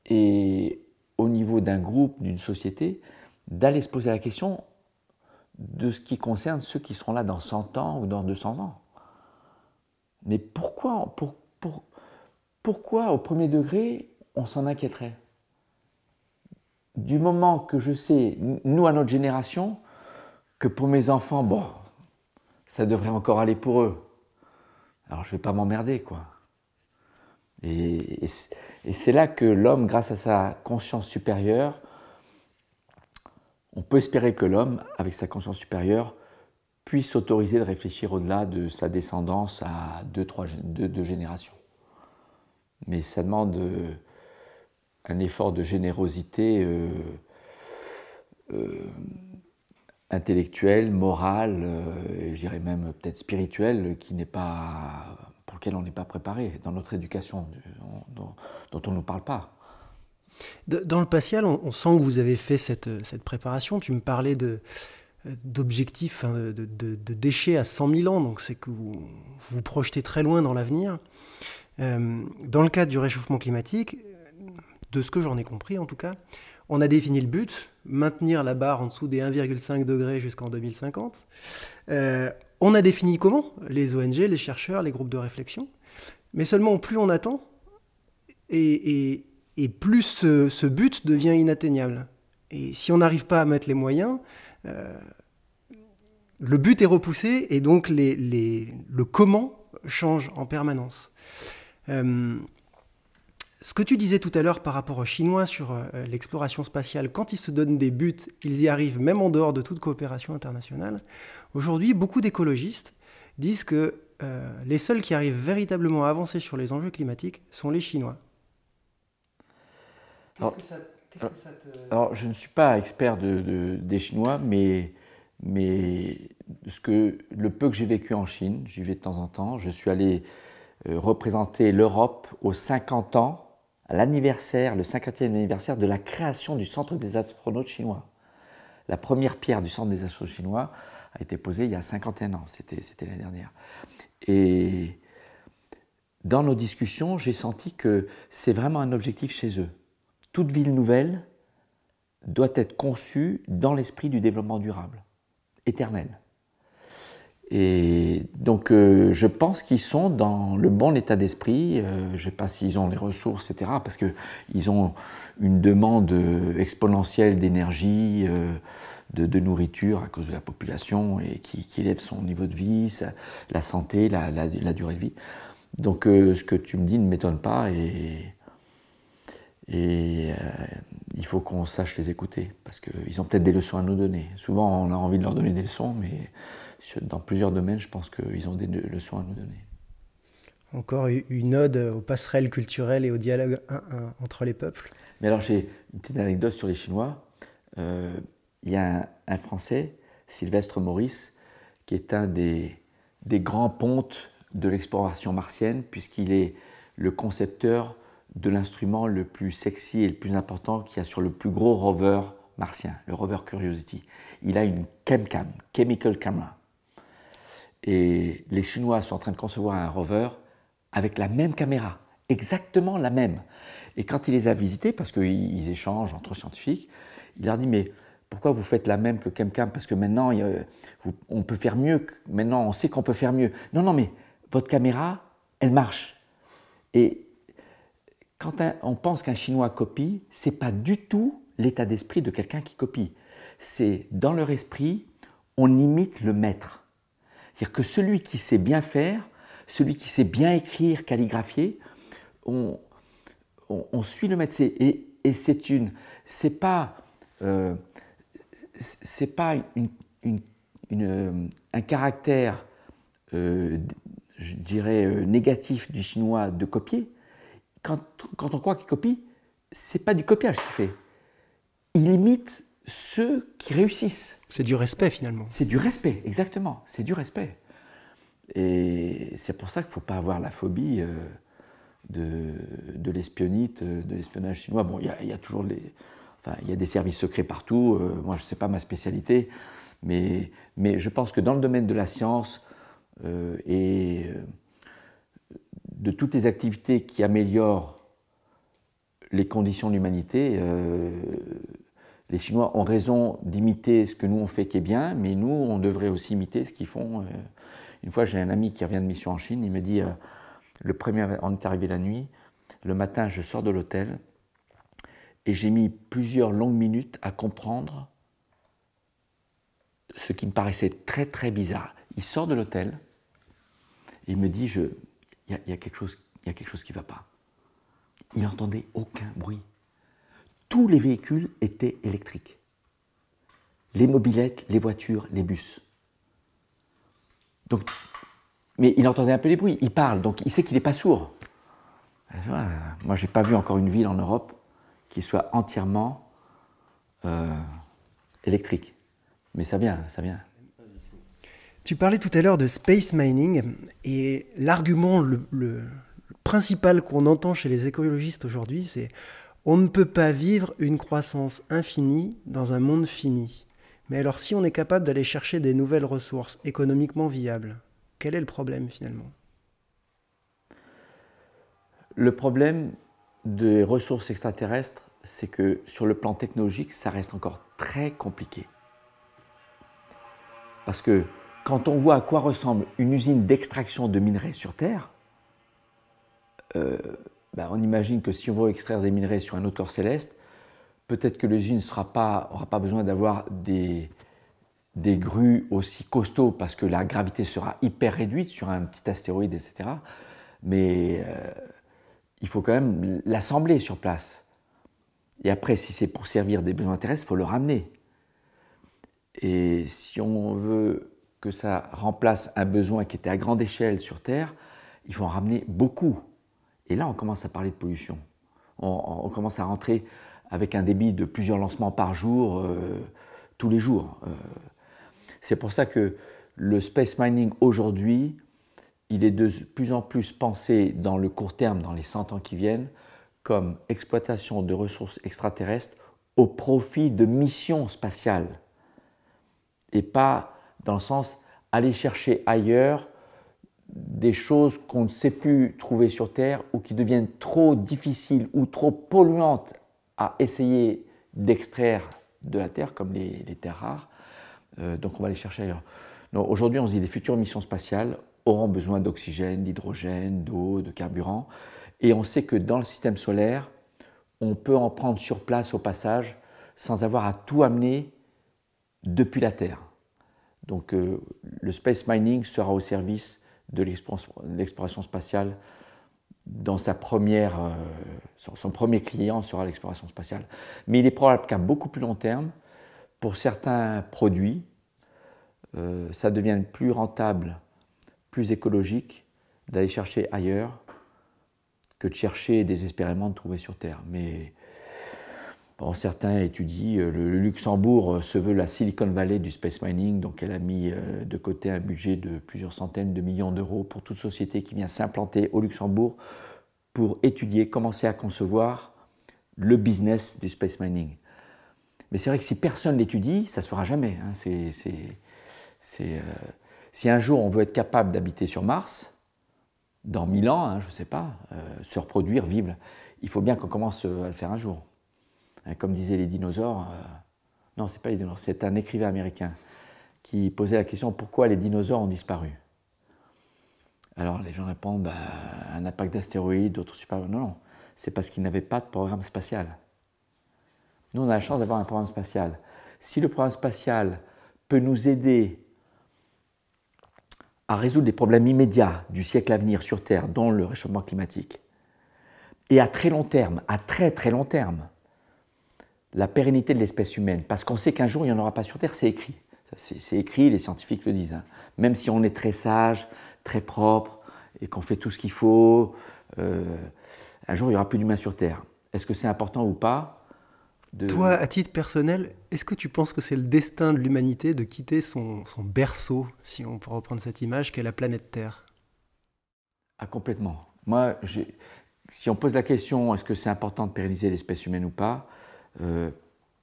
et au niveau d'un groupe, d'une société, d'aller se poser la question de ce qui concerne ceux qui seront là dans 100 ans ou dans 200 ans. Mais pourquoi au premier degré, on s'en inquiéterait? Du moment que je sais, nous à notre génération, que pour mes enfants, bon, ça devrait encore aller pour eux. Alors je ne vais pas m'emmerder, quoi. Et c'est là que l'homme, grâce à sa conscience supérieure, on peut espérer que l'homme, avec sa conscience supérieure, puisse s'autoriser de réfléchir au-delà de sa descendance à deux générations. Mais ça demande un effort de générosité intellectuelle, morale, je dirais même peut-être spirituelle, pour lequel on n'est pas préparé dans notre éducation, dont on ne nous parle pas. Dans le Patial, on sent que vous avez fait cette préparation. Tu me parlais d'objectifs, de déchets à 100 000 ans, donc c'est que vous vous projetez très loin dans l'avenir. Dans le cadre du réchauffement climatique, de ce que j'en ai compris en tout cas, on a défini le but, maintenir la barre en dessous des 1,5 degrés jusqu'en 2050. On a défini comment, les ONG, les chercheurs, les groupes de réflexion. Mais seulement plus on attend, et plus ce but devient inatteignable. Et si on n'arrive pas à mettre les moyens, le but est repoussé et donc le comment change en permanence. Ce que tu disais tout à l'heure par rapport aux Chinois sur l'exploration spatiale, quand ils se donnent des buts, ils y arrivent même en dehors de toute coopération internationale. Aujourd'hui, beaucoup d'écologistes disent que les seuls qui arrivent véritablement à avancer sur les enjeux climatiques sont les Chinois. Alors, je ne suis pas expert des Chinois, mais le peu que j'ai vécu en Chine, j'y vais de temps en temps, je suis allé représenter l'Europe aux 50 ans, à l'anniversaire, le 50e anniversaire de la création du Centre des astronautes chinois. La première pierre du Centre des astronautes chinois a été posée il y a 51 ans, c'était l'année dernière. Et dans nos discussions, j'ai senti que c'est vraiment un objectif chez eux. Toute ville nouvelle doit être conçue dans l'esprit du développement durable, éternel. Et donc je pense qu'ils sont dans le bon état d'esprit, je ne sais pas s'ils ont les ressources, etc., parce qu'ils ont une demande exponentielle d'énergie, de nourriture à cause de la population et qui élève son niveau de vie, la santé, la durée de vie. Donc ce que tu me dis ne m'étonne pas et il faut qu'on sache les écouter parce qu'ils ont peut-être des leçons à nous donner. Souvent on a envie de leur donner des leçons, mais dans plusieurs domaines, je pense qu'ils ont des leçons à nous donner. Encore une ode aux passerelles culturelles et au dialogue entre les peuples. Mais alors j'ai une petite anecdote sur les Chinois. Il y a un Français, Sylvestre Maurice, qui est un des grands pontes de l'exploration martienne, puisqu'il est le concepteur de l'instrument le plus sexy et le plus important qu'il y a sur le plus gros rover martien, le rover Curiosity. Il a une ChemCam, Chemical Camera. Et les Chinois sont en train de concevoir un rover avec la même caméra, exactement la même. Et quand il les a visités, parce qu'ils échangent entre scientifiques, il leur dit « Mais pourquoi vous faites la même que ChemCam? Parce que maintenant, on peut faire mieux. Maintenant, on sait qu'on peut faire mieux. Non, non, mais votre caméra, elle marche. » Et quand on pense qu'un Chinois copie, ce n'est pas du tout l'état d'esprit de quelqu'un qui copie. C'est dans leur esprit, on imite le maître. C'est-à-dire que celui qui sait bien faire, celui qui sait bien écrire, calligraphier, on suit le maître. Et c'est pas un caractère, je dirais, négatif du Chinois de copier. Quand on croit qu'il copie, c'est pas du copiage qu'il fait. Il imite ceux qui réussissent. C'est du respect finalement. C'est du respect, exactement. C'est du respect. Et c'est pour ça qu'il ne faut pas avoir la phobie de l'espionnite, de l'espionnage chinois. Bon, il y a toujours il y a des services secrets partout. Moi, je ne sais pas ma spécialité, mais je pense que dans le domaine de la science et de toutes les activités qui améliorent les conditions de l'humanité, les Chinois ont raison d'imiter ce que nous on fait qui est bien, mais nous on devrait aussi imiter ce qu'ils font. Une fois j'ai un ami qui revient de mission en Chine, il me dit, on est arrivé la nuit, le matin je sors de l'hôtel et j'ai mis plusieurs longues minutes à comprendre ce qui me paraissait très très bizarre. Il sort de l'hôtel et il me dit, il y a quelque chose qui ne va pas. Il n'entendait aucun bruit. Tous les véhicules étaient électriques. Les mobylettes, les voitures, les bus. Donc, mais il entendait un peu les bruits. Il parle, donc il sait qu'il n'est pas sourd. Moi, je n'ai pas vu encore une ville en Europe qui soit entièrement électrique. Mais ça vient, ça vient. Tu parlais tout à l'heure de space mining, et l'argument le principal qu'on entend chez les écologistes aujourd'hui, c'est on ne peut pas vivre une croissance infinie dans un monde fini. Mais alors si on est capable d'aller chercher des nouvelles ressources économiquement viables, quel est le problème finalement? Le problème des ressources extraterrestres, c'est que sur le plan technologique, ça reste encore très compliqué. Parce que quand on voit à quoi ressemble une usine d'extraction de minerais sur Terre, on imagine que si on veut extraire des minerais sur un autre corps céleste, peut-être que l'usine n'aura pas besoin d'avoir des grues aussi costauds parce que la gravité sera hyper réduite sur un petit astéroïde, etc. Mais il faut quand même l'assembler sur place. Et après, si c'est pour servir des besoins terrestres, il faut le ramener. Et si on veut que ça remplace un besoin qui était à grande échelle sur Terre, il faut en ramener beaucoup. Et là, on commence à parler de pollution. On commence à rentrer avec un débit de plusieurs lancements par jour, tous les jours. C'est pour ça que le space mining aujourd'hui, il est de plus en plus pensé dans le court terme, dans les 100 ans qui viennent, comme exploitation de ressources extraterrestres au profit de missions spatiales. Et pas dans le sens aller chercher ailleurs des choses qu'on ne sait plus trouver sur Terre ou qui deviennent trop difficiles ou trop polluantes à essayer d'extraire de la Terre, comme les terres rares. Donc on va les chercher ailleurs. Aujourd'hui, on se dit que les futures missions spatiales auront besoin d'oxygène, d'hydrogène, d'eau, de carburant. Et on sait que dans le système solaire, on peut en prendre sur place au passage sans avoir à tout amener depuis la Terre. Donc le space mining sera au service de l'exploration spatiale. Dans son premier client sera l'exploration spatiale. Mais il est probable qu'à beaucoup plus long terme, pour certains produits, ça devienne plus rentable, plus écologique d'aller chercher ailleurs que de chercher désespérément de trouver sur Terre. Mais bon, certains étudient, le Luxembourg se veut la Silicon Valley du space mining, donc elle a mis de côté un budget de plusieurs centaines de millions d'euros pour toute société qui vient s'implanter au Luxembourg pour étudier, commencer à concevoir le business du space mining. Mais c'est vrai que si personne l'étudie, ça ne se fera jamais. Hein. Si un jour on veut être capable d'habiter sur Mars, dans 1000 ans, hein, je ne sais pas, se reproduire, vivre, il faut bien qu'on commence à le faire un jour. Comme disaient les dinosaures, non, c'est pas les dinosaures, c'est un écrivain américain qui posait la question pourquoi les dinosaures ont disparu. Alors les gens répondent un impact d'astéroïdes, d'autres super. Non, c'est parce qu'ils n'avaient pas de programme spatial. Nous, on a la chance d'avoir un programme spatial. Si le programme spatial peut nous aider à résoudre les problèmes immédiats du siècle à venir sur Terre, dont le réchauffement climatique, et à très long terme, à très très long terme, la pérennité de l'espèce humaine, parce qu'on sait qu'un jour il n'y en aura pas sur Terre, c'est écrit. C'est écrit, les scientifiques le disent. Hein. Même si on est très sage, très propre, et qu'on fait tout ce qu'il faut, un jour il n'y aura plus d'humains sur Terre. Est-ce que c'est important ou pas Toi, à titre personnel, est-ce que tu penses que c'est le destin de l'humanité de quitter son berceau, si on peut reprendre cette image, qu'est la planète Terre? Ah, complètement. Moi, si on pose la question, est-ce que c'est important de pérenniser l'espèce humaine ou pas,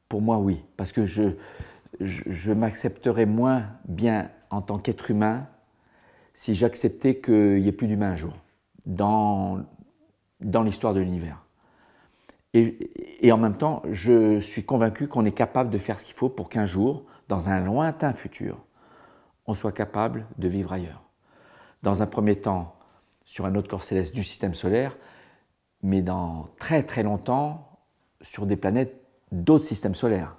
pour moi, oui. Parce que je m'accepterais moins bien en tant qu'être humain si j'acceptais qu'il n'y ait plus d'humains un jour. dans l'histoire de l'univers. Et en même temps, je suis convaincu qu'on est capable de faire ce qu'il faut pour qu'un jour, dans un lointain futur, on soit capable de vivre ailleurs. Dans un premier temps, sur un autre corps céleste du système solaire, mais dans très très longtemps, sur des planètes d'autres systèmes solaires.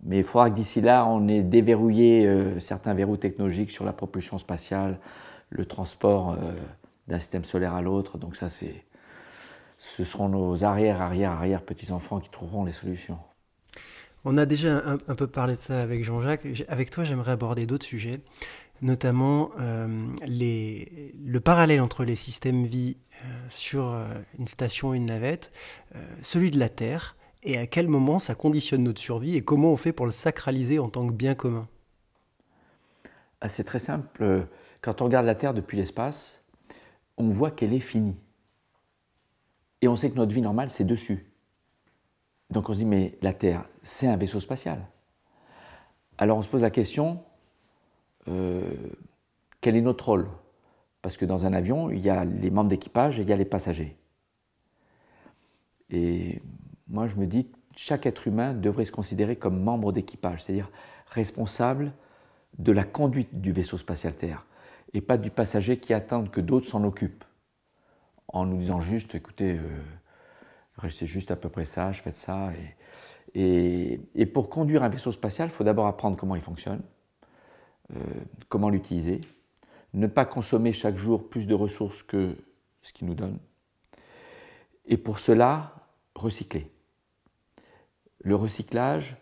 Mais il faudra que d'ici là, on ait déverrouillé certains verrous technologiques sur la propulsion spatiale, le transport d'un système solaire à l'autre. Donc ça, ce seront nos arrière petits-enfants qui trouveront les solutions. On a déjà un peu parlé de ça avec Jean-Jacques. Avec toi, j'aimerais aborder d'autres sujets, notamment le parallèle entre les systèmes vie sur une station et une navette, celui de la Terre, et à quel moment ça conditionne notre survie et comment on fait pour le sacraliser en tant que bien commun. C'est très simple. Quand on regarde la Terre depuis l'espace, on voit qu'elle est finie. Et on sait que notre vie normale, c'est dessus. Donc on se dit, mais la Terre, c'est un vaisseau spatial. Alors on se pose la question, quel est notre rôle? Parce que dans un avion, il y a les membres d'équipage et il y a les passagers. Et moi, je me dis que chaque être humain devrait se considérer comme membre d'équipage, c'est-à-dire responsable de la conduite du vaisseau spatial Terre, et pas du passager qui attend que d'autres s'en occupent, en nous disant juste, écoutez, restez juste à peu près sage, faites ça. Et pour conduire un vaisseau spatial, il faut d'abord apprendre comment il fonctionne, comment l'utiliser, ne pas consommer chaque jour plus de ressources que ce qu'il nous donne, et pour cela, recycler. Le recyclage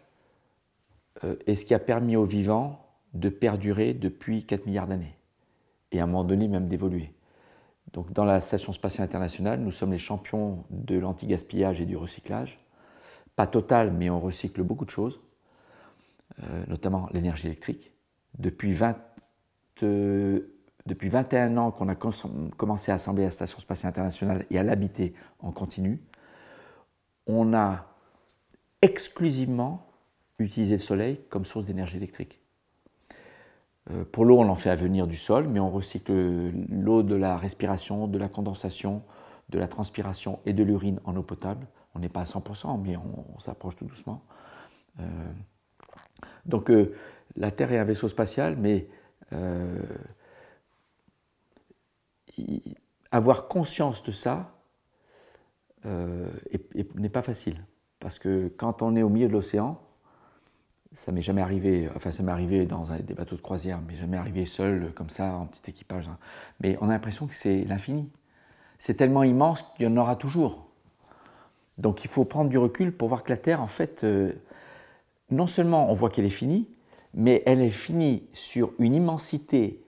est ce qui a permis aux vivants de perdurer depuis 4 milliards d'années, et à un moment donné même d'évoluer. Donc dans la Station spatiale internationale, nous sommes les champions de l'anti-gaspillage et du recyclage. Pas total, mais on recycle beaucoup de choses, notamment l'énergie électrique. Depuis 21 ans qu'on a commencé à assembler la Station spatiale internationale et à l'habiter en continu, on a exclusivement utilisé le soleil comme source d'énergie électrique. Pour l'eau, on en fait venir du sol, mais on recycle l'eau de la respiration, de la condensation, de la transpiration et de l'urine en eau potable. On n'est pas à 100%, mais on s'approche tout doucement. Donc la Terre est un vaisseau spatial, mais avoir conscience de ça n'est pas facile. Parce que quand on est au milieu de l'océan, ça m'est jamais arrivé, enfin ça m'est arrivé dans des bateaux de croisière, mais jamais arrivé seul, comme ça, en petit équipage. Mais on a l'impression que c'est l'infini. C'est tellement immense qu'il y en aura toujours. Donc il faut prendre du recul pour voir que la Terre, en fait, non seulement on voit qu'elle est finie, mais elle est finie sur une immensité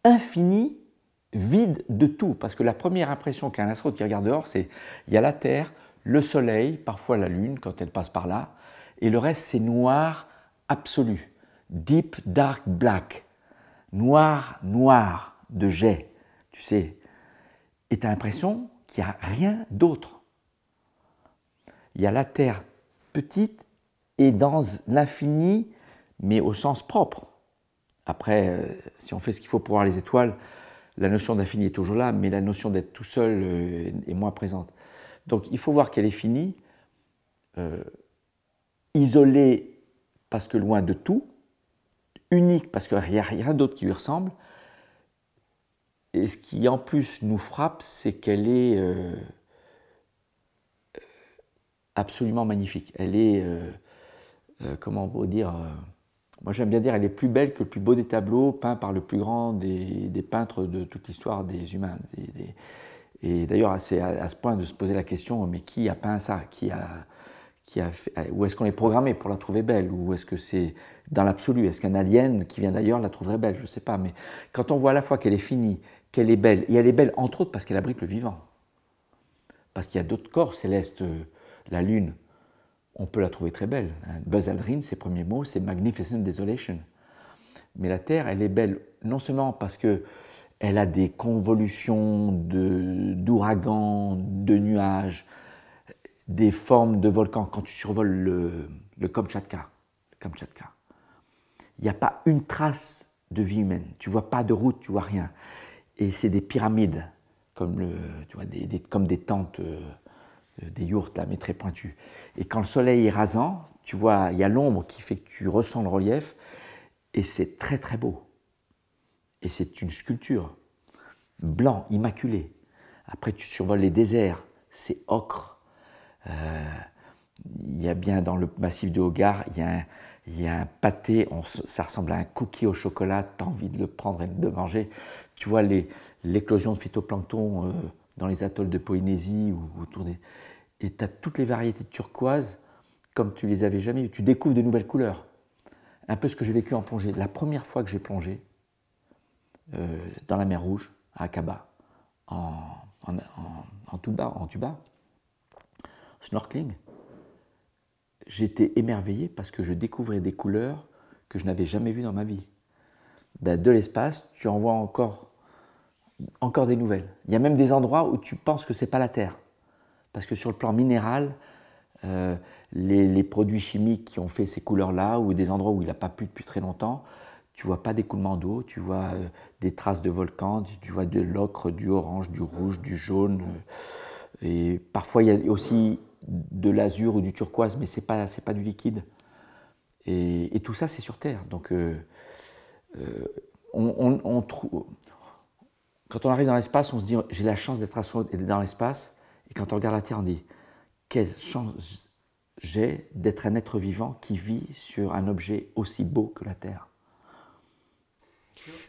infinie, vide de tout. Parce que la première impression qu'a un astronaute qui regarde dehors, c'est il y a la Terre, le Soleil, parfois la Lune quand elle passe par là, et le reste c'est noir absolu, deep dark black, noir noir de jet, tu sais. Et tu as l'impression qu'il n'y a rien d'autre. Il y a la Terre petite et dans l'infini, mais au sens propre. Après, si on fait ce qu'il faut pour voir les étoiles, la notion d'infini est toujours là, mais la notion d'être tout seul est moins présente. Donc il faut voir qu'elle est finie, isolée parce que loin de tout, unique parce qu'il n'y a rien d'autre qui lui ressemble. Et ce qui en plus nous frappe, c'est qu'elle est absolument magnifique. Elle est, comment on peut dire, moi j'aime bien dire, elle est plus belle que le plus beau des tableaux peints par le plus grand des peintres de toute l'histoire des humains. Et d'ailleurs, c'est à ce point de se poser la question, mais qui a peint ça? Où est-ce qu'on est programmé pour la trouver belle? Ou est-ce que c'est dans l'absolu? Est-ce qu'un alien qui vient d'ailleurs la trouverait belle? Je ne sais pas. Mais quand on voit à la fois qu'elle est finie, qu'elle est belle, et elle est belle entre autres parce qu'elle abrite le vivant. Parce qu'il y a d'autres corps célestes, la Lune, on peut la trouver très belle. Buzz Aldrin, ses premiers mots, c'est Magnificent Desolation. Mais la Terre, elle est belle non seulement parce qu'elle a des convolutions d'ouragans, de nuages, des formes de volcans. Quand tu survoles le Kamtchatka, il n'y a pas une trace de vie humaine. Tu ne vois pas de route, tu ne vois rien. Et c'est des pyramides comme, tu vois, comme des tentes, des yourtes, là, mais très pointues. Et quand le soleil est rasant, tu vois, il y a l'ombre qui fait que tu ressens le relief, et c'est très très beau. Et c'est une sculpture, blanc, immaculé. Après, tu survoles les déserts, c'est ocre. Il y a bien dans le massif de Hogarth, il y a un pâté, ça ressemble à un cookie au chocolat, tu as envie de le prendre et de le manger. Tu vois l'éclosion de phytoplancton dans les atolls de Polynésie ou autour des... Et tu as toutes les variétés de turquoise comme tu les avais jamais vues. Tu découvres de nouvelles couleurs. Un peu ce que j'ai vécu en plongée. La première fois que j'ai plongé dans la mer Rouge, à Aqaba, en tuba, snorkeling, j'étais émerveillé parce que je découvrais des couleurs que je n'avais jamais vues dans ma vie. Ben, de l'espace, tu en vois encore des nouvelles. Il y a même des endroits où tu penses que ce n'est pas la Terre. Parce que sur le plan minéral, les produits chimiques qui ont fait ces couleurs-là, ou des endroits où il n'a pas plu depuis très longtemps, tu ne vois pas d'écoulement d'eau, tu vois des traces de volcans, tu vois de l'ocre, du orange, du rouge, du jaune. Et parfois, il y a aussi de l'azur ou du turquoise, mais ce n'est pas du liquide. Et tout ça, c'est sur Terre. Donc, quand on arrive dans l'espace, on se dit « j'ai la chance d'être dans l'espace ». Et quand on regarde la Terre, on dit « quelle chance j'ai d'être un être vivant qui vit sur un objet aussi beau que la Terre ».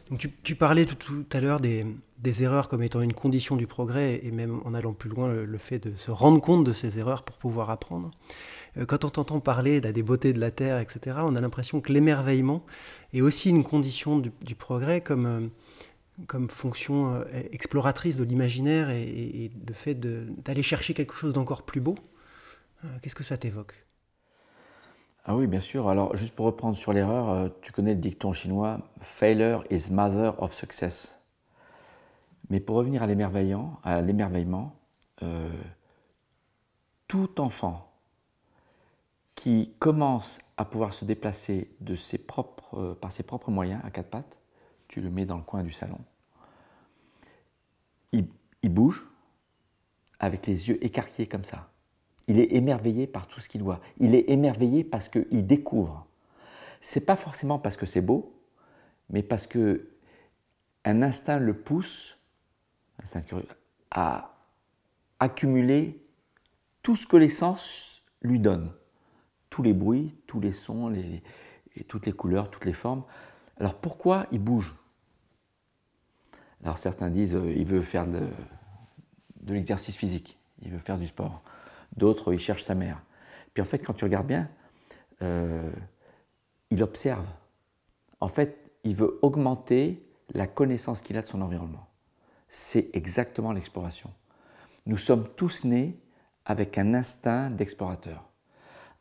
Donc tu parlais tout à l'heure des erreurs comme étant une condition du progrès, et même en allant plus loin, le fait de se rendre compte de ces erreurs pour pouvoir apprendre. Quand on t'entend parler des beautés de la Terre, etc., on a l'impression que l'émerveillement est aussi une condition du progrès comme fonction exploratrice de l'imaginaire et le fait d'aller chercher quelque chose d'encore plus beau. Qu'est-ce que ça t'évoque ? Ah oui, bien sûr. Alors, juste pour reprendre sur l'erreur, tu connais le dicton chinois « Failure is mother of success ». Mais pour revenir à l'émerveillement, tout enfant qui commence à pouvoir se déplacer par ses propres moyens, à quatre pattes, tu le mets dans le coin du salon, il bouge avec les yeux écarquillés comme ça. Il est émerveillé par tout ce qu'il voit. Il est émerveillé parce qu'il découvre. Ce n'est pas forcément parce que c'est beau, mais parce qu'un instinct le pousse, instinct curieux, à accumuler tout ce que les sens lui donnent. Tous les bruits, tous les sons, et toutes les couleurs, toutes les formes. Alors pourquoi il bouge ? Alors certains disent il veut faire de l'exercice physique, il veut faire du sport. D'autres, il cherche sa mère. Puis en fait, quand tu regardes bien, il observe. En fait, il veut augmenter la connaissance qu'il a de son environnement. C'est exactement l'exploration. Nous sommes tous nés avec un instinct d'explorateur.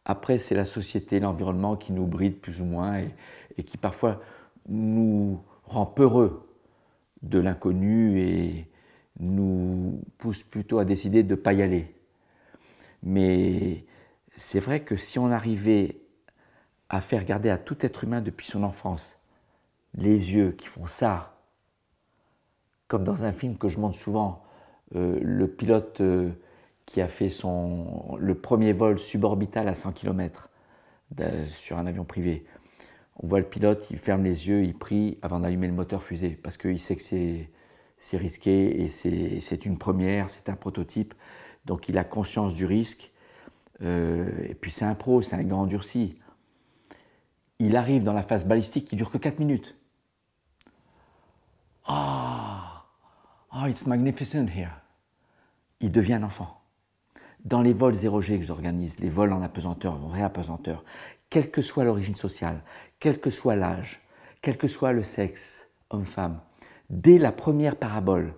Après, c'est la société, l'environnement qui nous bride plus ou moins et qui parfois nous rend peureux de l'inconnu et nous pousse plutôt à décider de ne pas y aller. Mais c'est vrai que si on arrivait à faire regarder à tout être humain depuis son enfance les yeux qui font ça, comme dans un film que je montre souvent, le pilote qui a fait le premier vol suborbital à 100 km sur un avion privé. On voit le pilote, il ferme les yeux, il prie avant d'allumer le moteur fusée parce qu'il sait que c'est risqué et c'est une première, c'est un prototype. Donc il a conscience du risque. Et puis c'est un pro, c'est un grand endurci. Il arrive dans la phase balistique qui ne dure que 4 minutes. It's magnificent here. Il devient un enfant. Dans les vols 0G que j'organise, les vols en apesanteur, vrai apesanteur, quelle que soit l'origine sociale, quel que soit l'âge, quel que soit le sexe, homme-femme, dès la première parabole,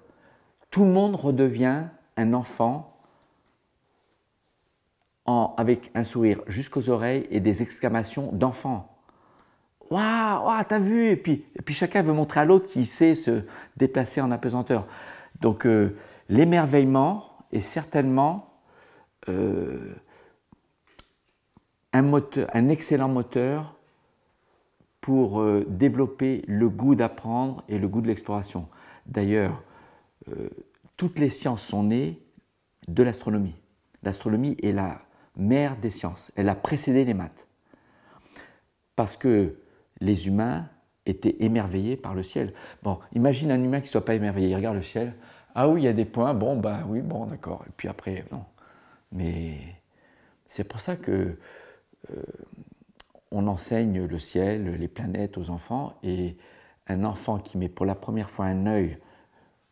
tout le monde redevient un enfant avec un sourire jusqu'aux oreilles et des exclamations d'enfant. Waouh, t'as vu, et puis chacun veut montrer à l'autre qu'il sait se déplacer en apesanteur. Donc l'émerveillement est certainement un excellent moteur pour développer le goût d'apprendre et le goût de l'exploration. D'ailleurs, toutes les sciences sont nées de l'astronomie. L'astronomie est la mère des sciences. Elle a précédé les maths. Parce que les humains étaient émerveillés par le ciel. Bon, imagine un humain qui ne soit pas émerveillé. Il regarde le ciel. Ah oui, il y a des points. Bon, ben oui, bon, d'accord. Et puis après, non. Mais c'est pour ça que on enseigne le ciel, les planètes aux enfants. Et un enfant qui met pour la première fois un œil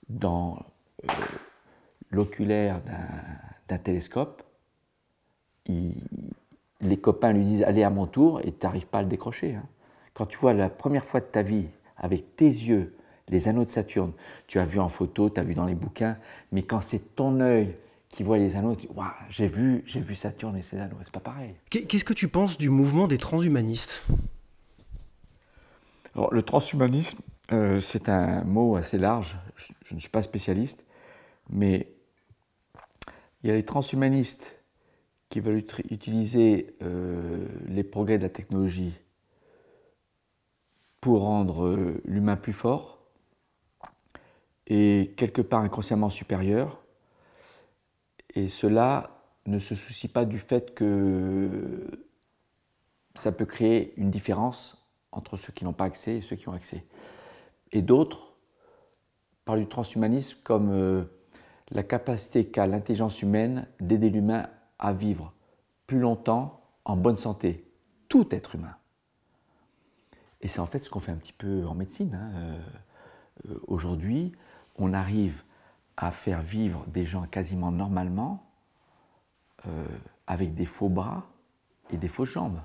dans l'oculaire d'un télescope, les copains lui disent « Allez à mon tour » et tu n'arrives pas à le décrocher. Hein. Quand tu vois la première fois de ta vie, avec tes yeux, les anneaux de Saturne, tu as vu en photo, tu as vu dans les bouquins, mais quand c'est ton œil qui voit les anneaux, tu dis « Waouh, j'ai vu Saturne et ses anneaux », c'est pas pareil. Qu'est-ce que tu penses du mouvement des transhumanistes? Alors, le transhumanisme, c'est un mot assez large, je ne suis pas spécialiste, mais il y a les transhumanistes qui veulent utiliser les progrès de la technologie pour rendre l'humain plus fort et quelque part inconsciemment supérieur. Et cela ne se soucie pas du fait que ça peut créer une différence entre ceux qui n'ont pas accès et ceux qui ont accès. Et d'autres parlent du transhumanisme comme la capacité qu'a l'intelligence humaine d'aider l'humain à vivre plus longtemps en bonne santé, tout être humain. Et c'est en fait ce qu'on fait un petit peu en médecine. Hein. Aujourd'hui, on arrive à faire vivre des gens quasiment normalement avec des faux bras et des fausses jambes.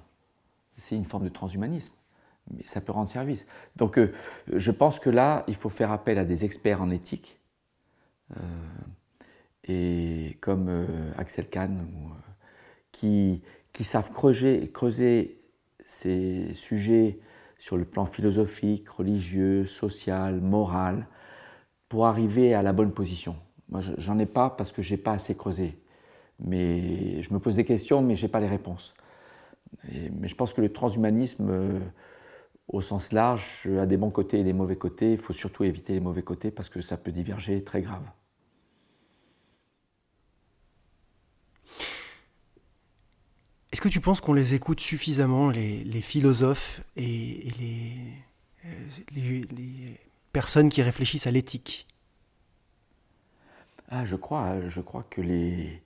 C'est une forme de transhumanisme, mais ça peut rendre service. Donc je pense que là, il faut faire appel à des experts en éthique, et comme Axel Kahn, qui savent creuser ces sujets sur le plan philosophique, religieux, social, moral, pour arriver à la bonne position. Moi, j'en ai pas parce que j'ai pas assez creusé. Mais je me pose des questions, mais j'ai pas les réponses. Mais je pense que le transhumanisme, au sens large, a des bons côtés et des mauvais côtés. Il faut surtout éviter les mauvais côtés parce que ça peut diverger très grave. Est-ce que tu penses qu'on les écoute suffisamment, les philosophes et les personnes qui réfléchissent à l'éthique? Ah, je crois que il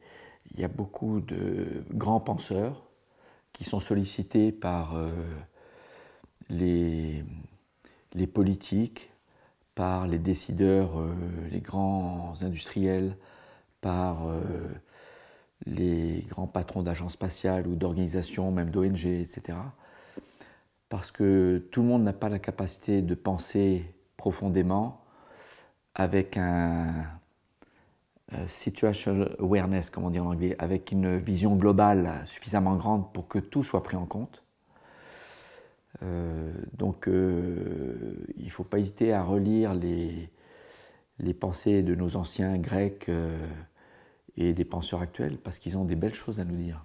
y a beaucoup de grands penseurs qui sont sollicités par les politiques, par les décideurs, les grands industriels, par les grands patrons d'agences spatiales ou d'organisations, même d'ONG, etc. Parce que tout le monde n'a pas la capacité de penser profondément avec un situational awareness, comme on dit en anglais, avec une vision globale suffisamment grande pour que tout soit pris en compte. Donc il ne faut pas hésiter à relire les pensées de nos anciens grecs et des penseurs actuels, parce qu'ils ont des belles choses à nous dire.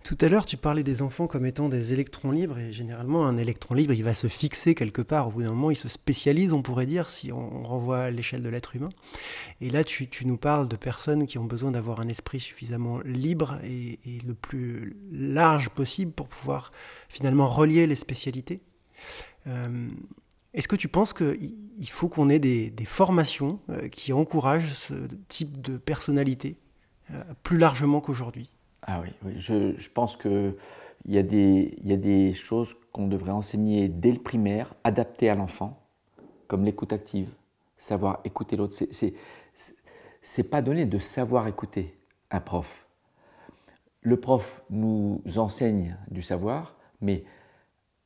Tout à l'heure, tu parlais des enfants comme étant des électrons libres, et généralement, un électron libre, il va se fixer quelque part. Au bout d'un moment, il se spécialise, on pourrait dire, si on renvoie à l'échelle de l'être humain. Et là, tu nous parles de personnes qui ont besoin d'avoir un esprit suffisamment libre et le plus large possible pour pouvoir finalement relier les spécialités. Est-ce que tu penses qu'il faut qu'on ait des formations qui encouragent ce type de personnalité plus largement qu'aujourd'hui? Ah oui, oui. Je pense qu'il y a des choses qu'on devrait enseigner dès le primaire, adaptées à l'enfant, comme l'écoute active, savoir écouter l'autre. C'est pas donné de savoir écouter un prof. Le prof nous enseigne du savoir, mais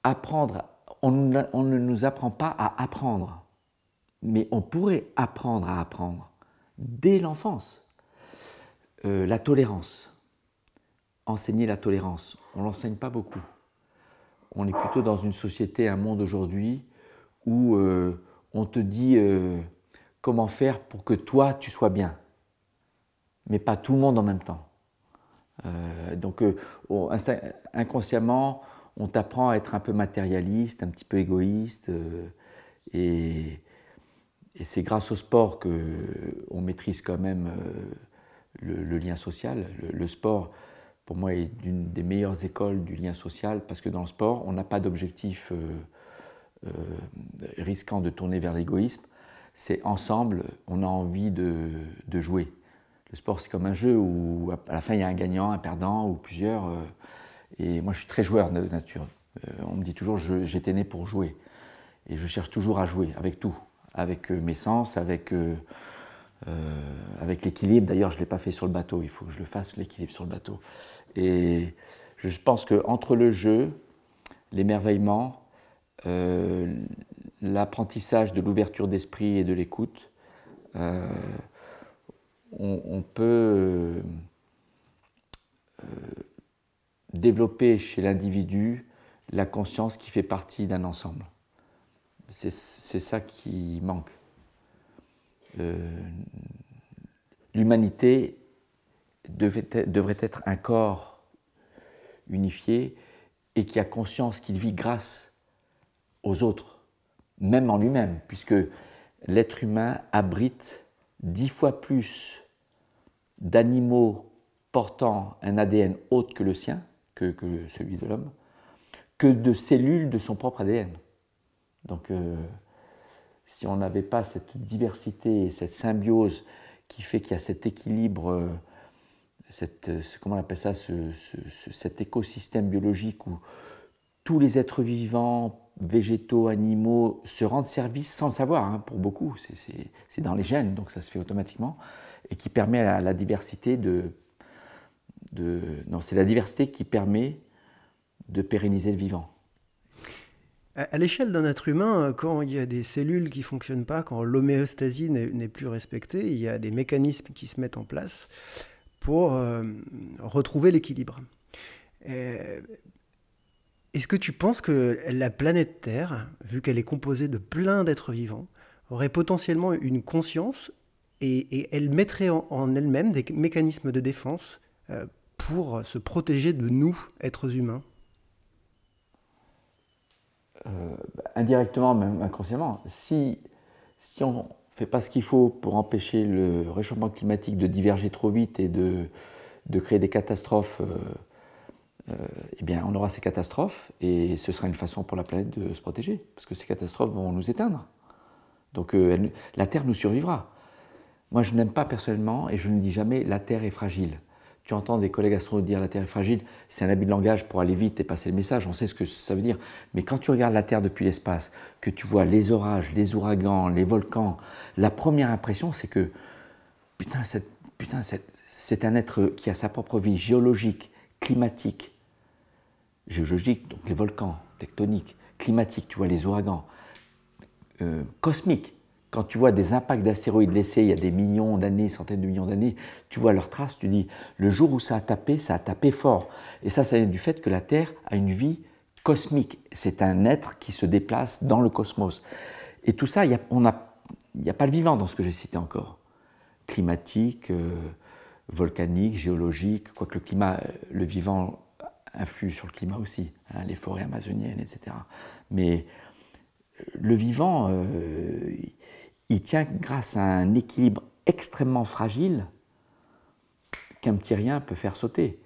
apprendre, on ne nous apprend pas à apprendre, mais on pourrait apprendre à apprendre dès l'enfance. La tolérance. Enseigner la tolérance, on ne l'enseigne pas beaucoup. On est plutôt dans une société, un monde aujourd'hui où on te dit comment faire pour que toi, tu sois bien, mais pas tout le monde en même temps. Donc inconsciemment, on t'apprend à être un peu matérialiste, un petit peu égoïste, et Et c'est grâce au sport qu'on maîtrise quand même le lien social. Le sport, pour moi, est une des meilleures écoles du lien social, parce que dans le sport, on n'a pas d'objectif risquant de tourner vers l'égoïsme. C'est ensemble, on a envie de jouer. Le sport, c'est comme un jeu où à la fin, il y a un gagnant, un perdant ou plusieurs. Et moi, je suis très joueur de nature. On me dit toujours, j'étais né pour jouer. Et je cherche toujours à jouer, avec tout. Avec mes sens, avec l'équilibre. D'ailleurs, je ne l'ai pas fait sur le bateau. Il faut que je le fasse, l'équilibre sur le bateau. Et je pense qu'entre le jeu, l'émerveillement, l'apprentissage de l'ouverture d'esprit et de l'écoute, on peut développer chez l'individu la conscience qui fait partie d'un ensemble. C'est ça qui manque. L'humanité devrait être un corps unifié et qui a conscience qu'il vit grâce aux autres, même en lui-même, puisque l'être humain abrite 10 fois plus d'animaux portant un ADN autre que le sien, que celui de l'homme, que de cellules de son propre ADN. Donc, si on n'avait pas cette diversité, cette symbiose qui fait qu'il y a cet équilibre, comment on appelle ça, cet écosystème biologique où tous les êtres vivants, végétaux, animaux se rendent service sans le savoir, hein, pour beaucoup, c'est dans les gènes, donc ça se fait automatiquement, et qui permet à la diversité non, c'est la diversité qui permet de pérenniser le vivant. À l'échelle d'un être humain, quand il y a des cellules qui ne fonctionnent pas, quand l'homéostasie n'est plus respectée, il y a des mécanismes qui se mettent en place pour retrouver l'équilibre. Est-ce que tu penses que la planète Terre, vu qu'elle est composée de plein d'êtres vivants, aurait potentiellement une conscience et elle mettrait en elle-même des mécanismes de défense pour se protéger de nous, êtres humains? Indirectement, même inconsciemment, si on ne fait pas ce qu'il faut pour empêcher le réchauffement climatique de diverger trop vite et de créer des catastrophes, eh bien, on aura ces catastrophes et ce sera une façon pour la planète de se protéger, parce que ces catastrophes vont nous éteindre. Donc la Terre nous survivra. Moi, je n'aime pas personnellement, et je ne dis jamais « la Terre est fragile ». Tu entends des collègues astronautes dire « la Terre est fragile », c'est un abus de langage pour aller vite et passer le message, on sait ce que ça veut dire. Mais quand tu regardes la Terre depuis l'espace, que tu vois les orages, les ouragans, les volcans, la première impression, c'est que c'est un être qui a sa propre vie géologique, climatique, donc les volcans, tectoniques, climatique, tu vois les ouragans, cosmiques. Quand tu vois des impacts d'astéroïdes laissés il y a des millions d'années, centaines de millions d'années, tu vois leurs traces, tu dis, le jour où ça a tapé fort. Et ça vient du fait que la Terre a une vie cosmique. C'est un être qui se déplace dans le cosmos. Et tout ça, il n'y a pas le vivant dans ce que j'ai cité encore. Climatique, volcanique, géologique, quoique le vivant influe sur le climat aussi, hein, les forêts amazoniennes, etc. Mais le vivant, il tient grâce à un équilibre extrêmement fragile qu'un petit rien peut faire sauter.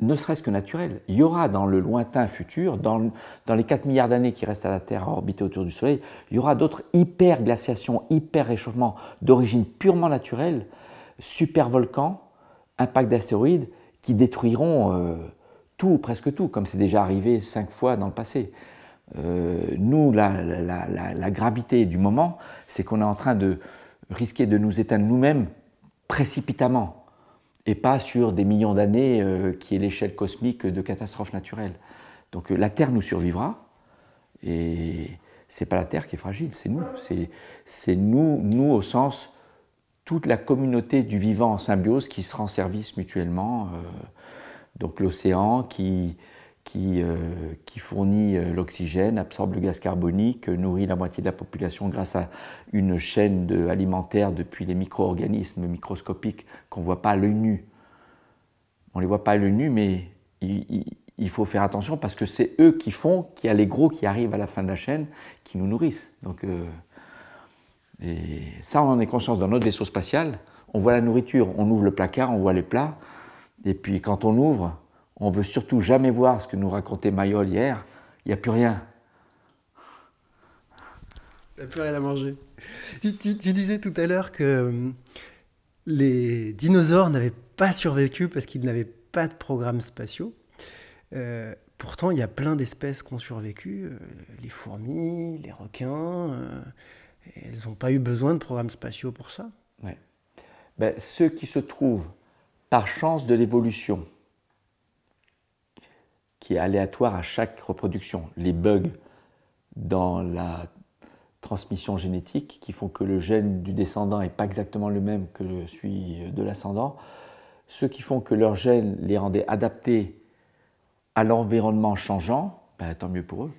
Ne serait-ce que naturel. Il y aura dans le lointain futur, dans les 4 milliards d'années qui restent à la Terre à orbiter autour du Soleil, il y aura d'autres hyper-glaciations, hyper-réchauffements d'origine purement naturelle, super-volcans, impacts d'astéroïdes, qui détruiront tout, presque tout, comme c'est déjà arrivé 5 fois dans le passé. Nous, la gravité du moment, c'est qu'on est en train de risquer de nous éteindre nous-mêmes précipitamment, et pas sur des millions d'années qui est l'échelle cosmique de catastrophes naturelles. Donc la Terre nous survivra, et c'est pas la Terre qui est fragile, c'est nous. C'est nous au sens toute la communauté du vivant en symbiose qui se rend service mutuellement. Donc l'océan qui fournit l'oxygène, absorbe le gaz carbonique, nourrit la moitié de la population grâce à une chaîne alimentaire depuis les micro-organismes microscopiques qu'on ne voit pas à l'œil nu. On ne les voit pas à l'œil nu, mais il faut faire attention parce que c'est eux qui font qu'il y a les gros qui arrivent à la fin de la chaîne, qui nous nourrissent. Donc Et ça, on en est conscience dans notre vaisseau spatial. On voit la nourriture, on ouvre le placard, on voit les plats. Et puis quand on ouvre, on veut surtout jamais voir ce que nous racontait Mayol hier. Il n'y a plus rien. Il n'y a plus rien à manger. Tu disais tout à l'heure que les dinosaures n'avaient pas survécu parce qu'ils n'avaient pas de programmes spatiaux. Pourtant, il y a plein d'espèces qui ont survécu. Les fourmis, les requins, elles n'ont pas eu besoin de programmes spatiaux pour ça. Ouais. Ben, ceux qui se trouvent par chance de l'évolution, qui est aléatoire à chaque reproduction, les bugs dans la transmission génétique qui font que le gène du descendant n'est pas exactement le même que celui de l'ascendant, ceux qui font que leur gène les rendait adaptés à l'environnement changeant, ben, tant mieux pour eux.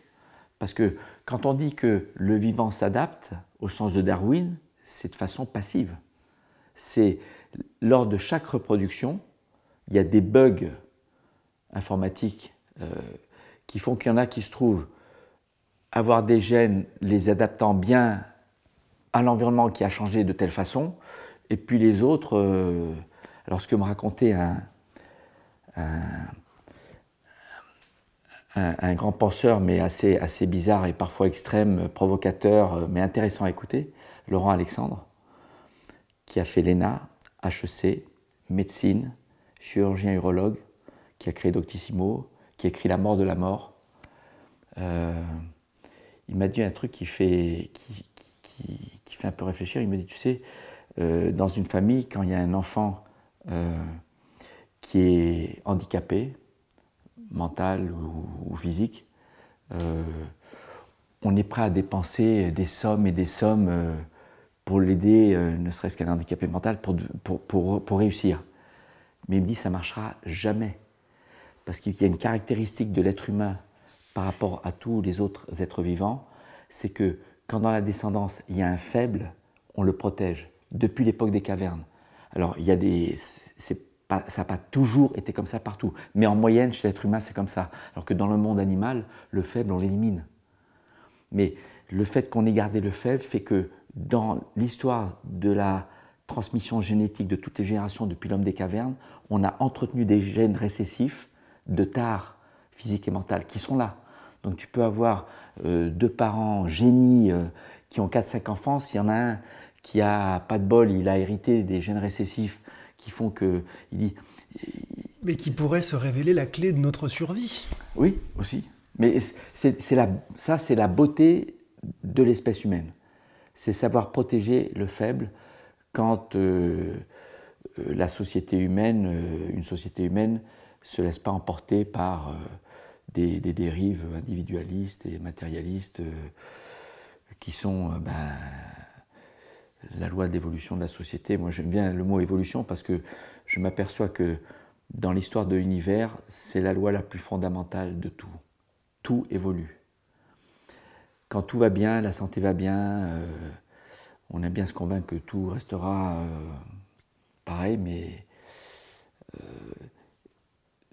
Parce que quand on dit que le vivant s'adapte, au sens de Darwin, c'est de façon passive. C'est lors de chaque reproduction, il y a des bugs informatiques qui font qu'il y en a qui se trouvent avoir des gènes les adaptant bien à l'environnement qui a changé de telle façon, et puis les autres, alors ce que me racontait un grand penseur, mais assez bizarre et parfois extrême, provocateur, mais intéressant à écouter, Laurent Alexandre, qui a fait l'ENA, HEC, médecine, chirurgien urologue, qui a créé Doctissimo, qui a écrit La mort de la mort. Il m'a dit un truc qui fait un peu réfléchir. Il m'a dit, tu sais, dans une famille, quand il y a un enfant qui est handicapé, mental ou physique, on est prêt à dépenser des sommes et des sommes pour l'aider, ne serait-ce qu'un handicapé mental, pour réussir. Mais il me dit, ça ne marchera jamais. Parce qu'il y a une caractéristique de l'être humain par rapport à tous les autres êtres vivants, c'est que quand dans la descendance, il y a un faible, on le protège, depuis l'époque des cavernes. Alors, il y a ça n'a pas toujours été comme ça partout, mais en moyenne, chez l'être humain, c'est comme ça. Alors que dans le monde animal, le faible, on l'élimine. Mais le fait qu'on ait gardé le faible fait que dans l'histoire de la transmission génétique de toutes les générations depuis l'homme des cavernes, on a entretenu des gènes récessifs de tares physiques et mentales qui sont là. Donc tu peux avoir deux parents génies qui ont 4-5 enfants. S'il y en a un qui a pas de bol, il a hérité des gènes récessifs qui font que... Il dit, mais qui pourrait se révéler la clé de notre survie. Oui, aussi. Mais ça, c'est la beauté de l'espèce humaine. C'est savoir protéger le faible quand la société humaine, une société humaine, ne se laisse pas emporter par des dérives individualistes et matérialistes qui sont la loi d'évolution de la société. Moi, j'aime bien le mot évolution parce que je m'aperçois que dans l'histoire de l'univers, c'est la loi la plus fondamentale de tout. Tout évolue. Quand tout va bien, la santé va bien, on aime bien se convaincre que tout restera pareil, mais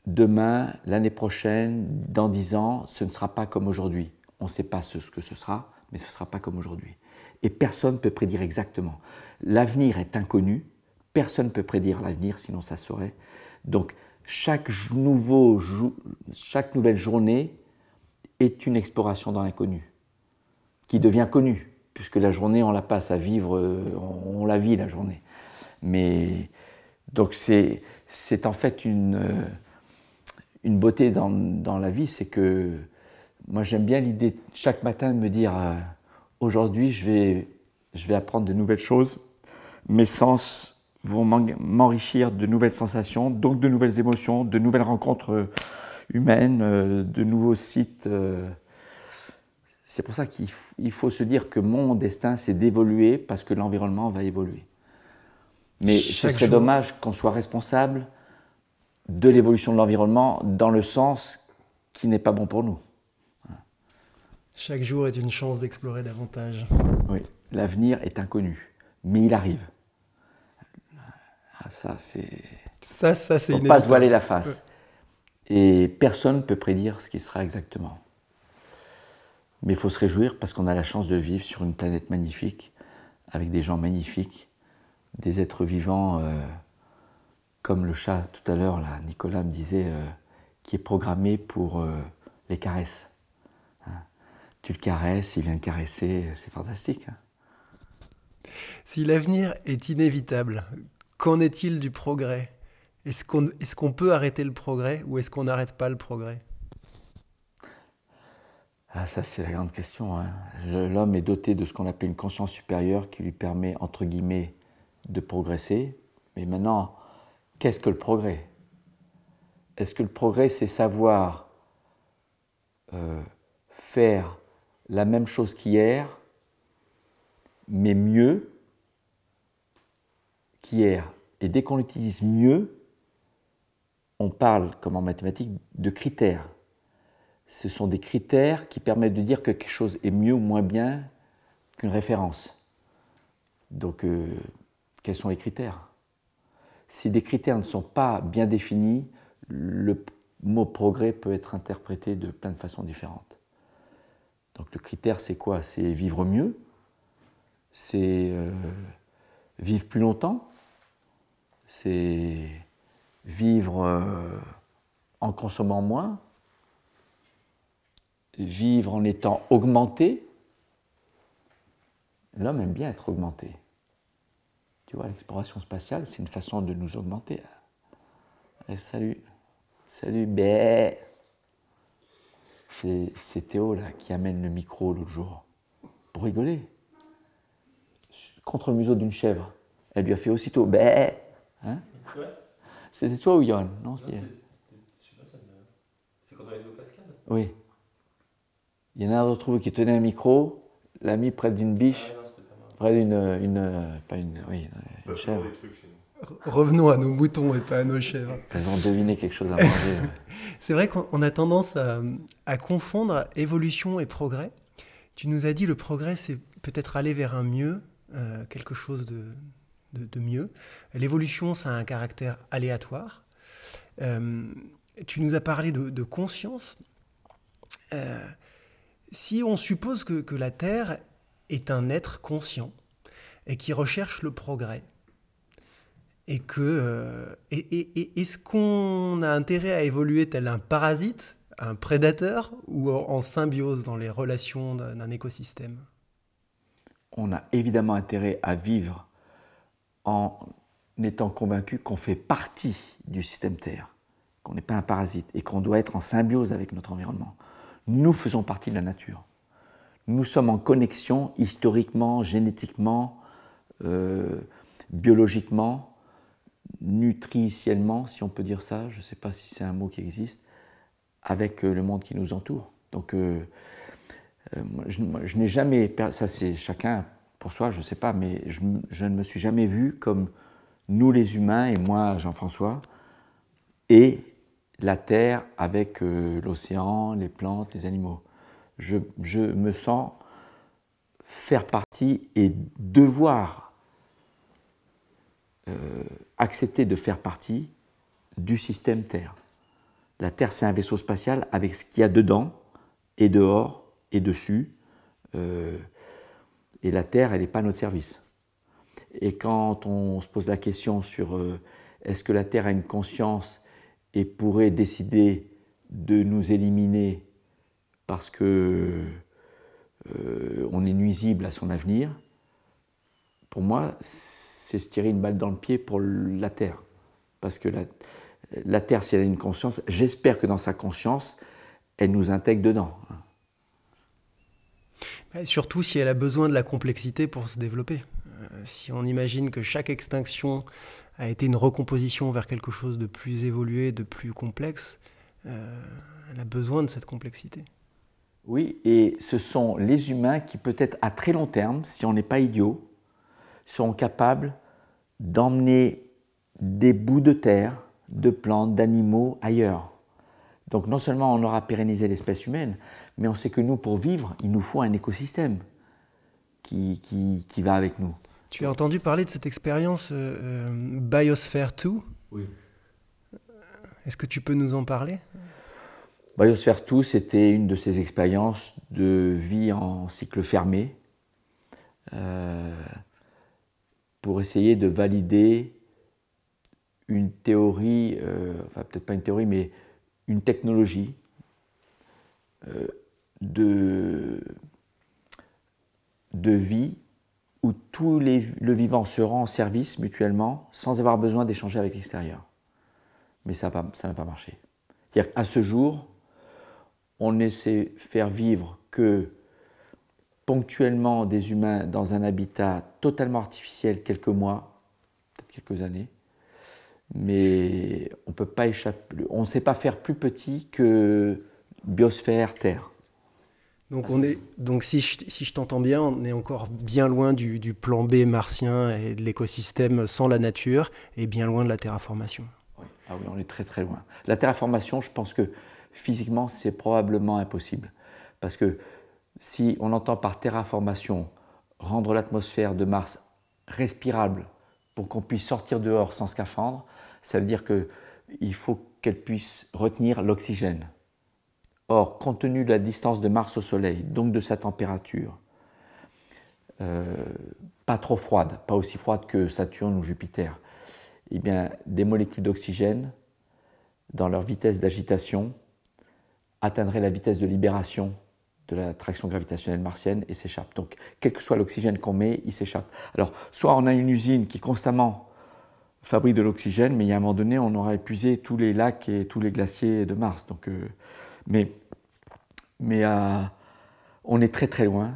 demain, l'année prochaine, dans 10 ans, ce ne sera pas comme aujourd'hui. On ne sait pas ce que ce sera, mais ce ne sera pas comme aujourd'hui. Et personne ne peut prédire exactement. L'avenir est inconnu, personne ne peut prédire l'avenir, sinon ça se saurait. Donc, chaque nouvelle journée est une exploration dans l'inconnu, qui devient connue, puisque la journée, on la passe à vivre, on la vit la journée. Mais, donc c'est en fait une beauté dans la vie, c'est que moi j'aime bien l'idée chaque matin de me dire aujourd'hui je vais apprendre de nouvelles choses, mes sens vont m'enrichir de nouvelles sensations, donc de nouvelles émotions, de nouvelles rencontres humaines, de nouveaux sites. C'est pour ça qu'il faut se dire que mon destin c'est d'évoluer parce que l'environnement va évoluer. Mais ce serait dommage qu'on soit responsable de l'évolution de l'environnement dans le sens qui n'est pas bon pour nous. Chaque jour est une chance d'explorer davantage. Oui, l'avenir est inconnu, mais il arrive. Ça, c'est... Ça, c'est inévitable. Faut pas se voiler la face. Et personne ne peut prédire ce qui sera exactement. Mais il faut se réjouir parce qu'on a la chance de vivre sur une planète magnifique, avec des gens magnifiques, des êtres vivants, comme le chat tout à l'heure, là, Nicolas me disait, qui est programmé pour les caresses. Hein. Tu le caresses, il vient te caresser, c'est fantastique. Hein. Si l'avenir est inévitable, qu'en est-il du progrès? Est-ce qu'on peut arrêter le progrès ou est-ce qu'on n'arrête pas le progrès? Ah, ça, c'est la grande question. Hein. L'homme est doté de ce qu'on appelle une conscience supérieure qui lui permet, entre guillemets, de progresser. Mais maintenant, qu'est-ce que le progrès? Est-ce que le progrès, c'est savoir faire la même chose qu'hier, mais mieux qu'hier? Et dès qu'on utilise mieux, on parle, comme en mathématiques, de critères. Ce sont des critères qui permettent de dire que quelque chose est mieux ou moins bien qu'une référence. Donc, quels sont les critères? Si des critères ne sont pas bien définis, le mot progrès peut être interprété de plein de façons différentes. Donc, le critère, c'est quoi? C'est vivre mieux, c'est vivre plus longtemps, c'est vivre en consommant moins, vivre en étant augmenté. L'homme aime bien être augmenté. Tu vois, l'exploration spatiale, c'est une façon de nous augmenter. Et salut, salut, bé. C'est Théo là qui amène le micro l'autre jour pour rigoler. Contre le museau d'une chèvre. Elle lui a fait aussitôt bé. Hein? C'était toi ou Yann? Non, c'est quand on était aux cascades. Oui. Il y en a un d'entre vous qui tenait un micro, l'a mis près d'une biche, près d'une chèvre. Revenons à nos moutons et pas à nos chèvres. Elles ont deviné quelque chose à manger. C'est vrai qu'on a tendance à confondre évolution et progrès. Tu nous as dit le progrès, c'est peut-être aller vers un mieux, quelque chose de mieux. L'évolution, ça a un caractère aléatoire. Tu nous as parlé de conscience. Si on suppose que la Terre est un être conscient et qui recherche le progrès, et est-ce qu'on a intérêt à évoluer tel un parasite, un prédateur, ou en symbiose dans les relations d'un écosystème? On a évidemment intérêt à vivre en étant convaincu qu'on fait partie du système Terre, qu'on n'est pas un parasite et qu'on doit être en symbiose avec notre environnement. Nous faisons partie de la nature. Nous sommes en connexion historiquement, génétiquement, biologiquement, nutritiellement, si on peut dire ça, je ne sais pas si c'est un mot qui existe, avec le monde qui nous entoure. Donc, je n'ai jamais, ça c'est chacun pour soi, je ne sais pas, mais je ne me suis jamais vu comme nous les humains, et moi Jean-François, et la Terre avec l'océan, les plantes, les animaux. Je me sens faire partie et devoir accepter de faire partie du système Terre. La Terre, c'est un vaisseau spatial avec ce qu'il y a dedans, et dehors, et dessus. Et la Terre, elle n'est pas à notre service. Et quand on se pose la question sur est-ce que la Terre a une conscience et pourrait décider de nous éliminer parce que on est nuisible à son avenir, pour moi, c'est se tirer une balle dans le pied pour la Terre. Parce que la Terre, si elle a une conscience, j'espère que dans sa conscience, elle nous intègre dedans. Et surtout si elle a besoin de la complexité pour se développer. Si on imagine que chaque extinction a été une recomposition vers quelque chose de plus évolué, de plus complexe, elle a besoin de cette complexité. Oui, et ce sont les humains qui, peut-être à très long terme, si on n'est pas idiot, seront capables d'emmener des bouts de terre, de plantes, d'animaux ailleurs. Donc non seulement on aura pérennisé l'espèce humaine, mais on sait que nous, pour vivre, il nous faut un écosystème qui va avec nous. Tu as entendu parler de cette expérience Biosphere 2 ? Oui. Est-ce que tu peux nous en parler ? Biosphere 2, c'était une de ces expériences de vie en cycle fermé. pour essayer de valider une théorie, enfin peut-être pas une théorie, mais une technologie de vie où le vivant se rend en service mutuellement sans avoir besoin d'échanger avec l'extérieur. Mais ça n'a pas marché. C'est-à-dire qu'à ce jour, on ne sait faire vivre que ponctuellement des humains dans un habitat totalement artificiel quelques mois, peut-être quelques années, mais on peut pas échapper, on ne sait pas faire plus petit que biosphère Terre. Donc si je t'entends bien, on est encore bien loin du plan B martien et de l'écosystème sans la nature, et bien loin de la terraformation. Oui. Ah oui, on est très très loin. La terraformation, je pense que physiquement, c'est probablement impossible. Parce que si on entend par terraformation rendre l'atmosphère de Mars respirable pour qu'on puisse sortir dehors sans scaphandre, ça veut dire qu'il faut qu'elle puisse retenir l'oxygène. Or, compte tenu de la distance de Mars au Soleil, donc de sa température, pas trop froide, pas aussi froide que Saturne ou Jupiter, eh bien, des molécules d'oxygène, dans leur vitesse d'agitation, atteindraient la vitesse de libération de l'attraction gravitationnelle martienne et s'échappent. Donc, quel que soit l'oxygène qu'on met, il s'échappe. Alors, soit on a une usine qui constamment fabrique de l'oxygène, mais il y a un moment donné, on aura épuisé tous les lacs et tous les glaciers de Mars. Donc, mais on est très très loin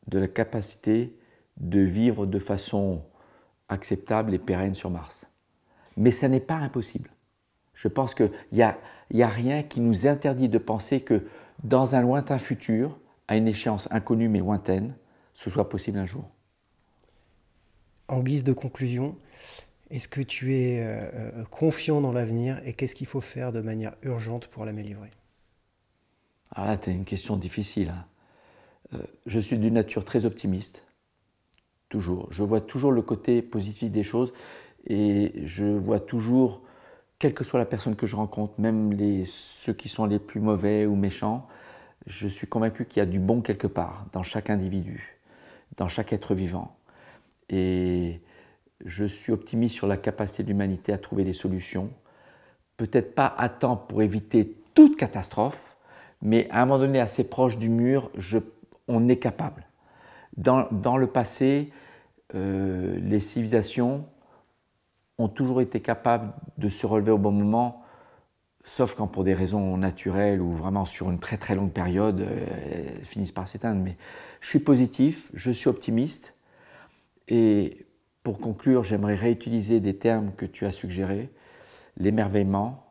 de la capacité de vivre de façon acceptable et pérenne sur Mars. Mais ça n'est pas impossible. Je pense qu'il n'y a rien qui nous interdit de penser que dans un lointain futur, à une échéance inconnue mais lointaine, ce soit possible un jour. En guise de conclusion, est-ce que tu es confiant dans l'avenir et qu'est-ce qu'il faut faire de manière urgente pour l'améliorer? Alors là, tu as une question difficile. Je suis d'une nature très optimiste, toujours. Je vois toujours le côté positif des choses et je vois toujours, quelle que soit la personne que je rencontre, même ceux qui sont les plus mauvais ou méchants, je suis convaincu qu'il y a du bon quelque part, dans chaque individu, dans chaque être vivant. Et je suis optimiste sur la capacité de l'humanité à trouver des solutions, peut-être pas à temps pour éviter toute catastrophe, mais à un moment donné, assez proche du mur, on est capable. Dans le passé, les civilisations ont toujours été capables de se relever au bon moment, sauf quand pour des raisons naturelles ou vraiment sur une très très longue période, elles finissent par s'éteindre. Mais je suis positif, je suis optimiste, et pour conclure, j'aimerais réutiliser des termes que tu as suggérés: l'émerveillement,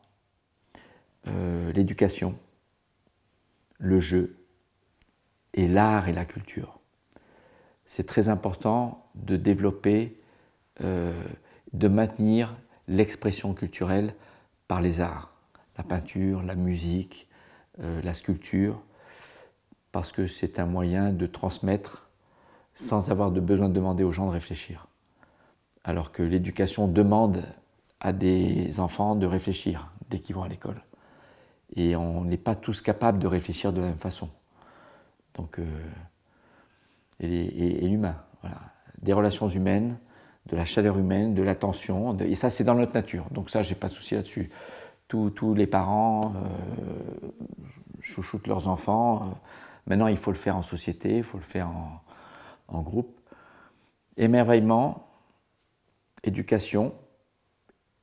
l'éducation, le jeu et l'art et la culture. C'est très important de développer, de maintenir l'expression culturelle par les arts, la peinture, la musique, la sculpture, parce que c'est un moyen de transmettre sans avoir besoin de demander aux gens de réfléchir. Alors que l'éducation demande à des enfants de réfléchir dès qu'ils vont à l'école. Et on n'est pas tous capables de réfléchir de la même façon. Donc, et l'humain, voilà. Des relations humaines, de la chaleur humaine, de l'attention, et ça c'est dans notre nature. Donc ça, j'ai pas de souci là-dessus. Tous les parents chouchoutent leurs enfants. Maintenant, il faut le faire en société, il faut le faire en groupe. Émerveillement, éducation,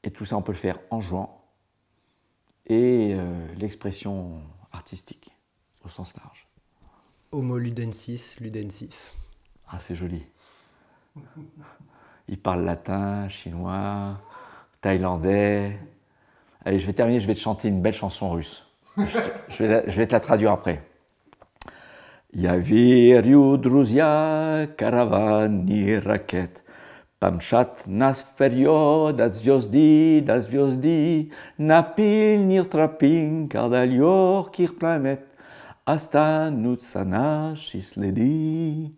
et tout ça on peut le faire en jouant, et l'expression artistique au sens large. Homo ludensis, ludensis. Ah, c'est joli. Il parle latin, chinois, thaïlandais. Allez, je vais terminer, je vais te chanter une belle chanson russe. Je vais te la traduire après. Я верю, друзья, караванный ракет, помчат нас вперед от звезды до звезды, напильнир тропинка далеких планет, останутся наши следы.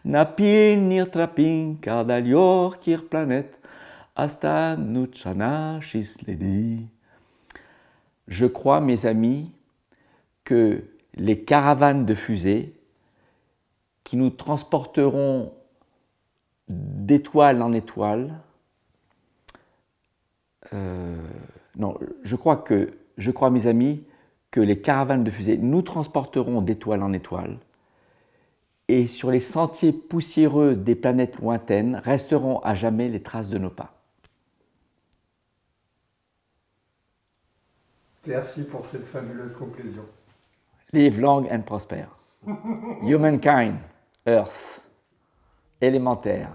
Напильнир тропинка далеких планет, останутся наши следы. Je crois, mes amis, que les caravanes de fusées qui nous transporteront d'étoile en étoile, non, je crois, mes amis, que les caravanes de fusées nous transporteront d'étoile en étoile, et sur les sentiers poussiéreux des planètes lointaines resteront à jamais les traces de nos pas. Merci pour cette fabuleuse conclusion. Live long and prosper. Humankind, Earth, élémentaire.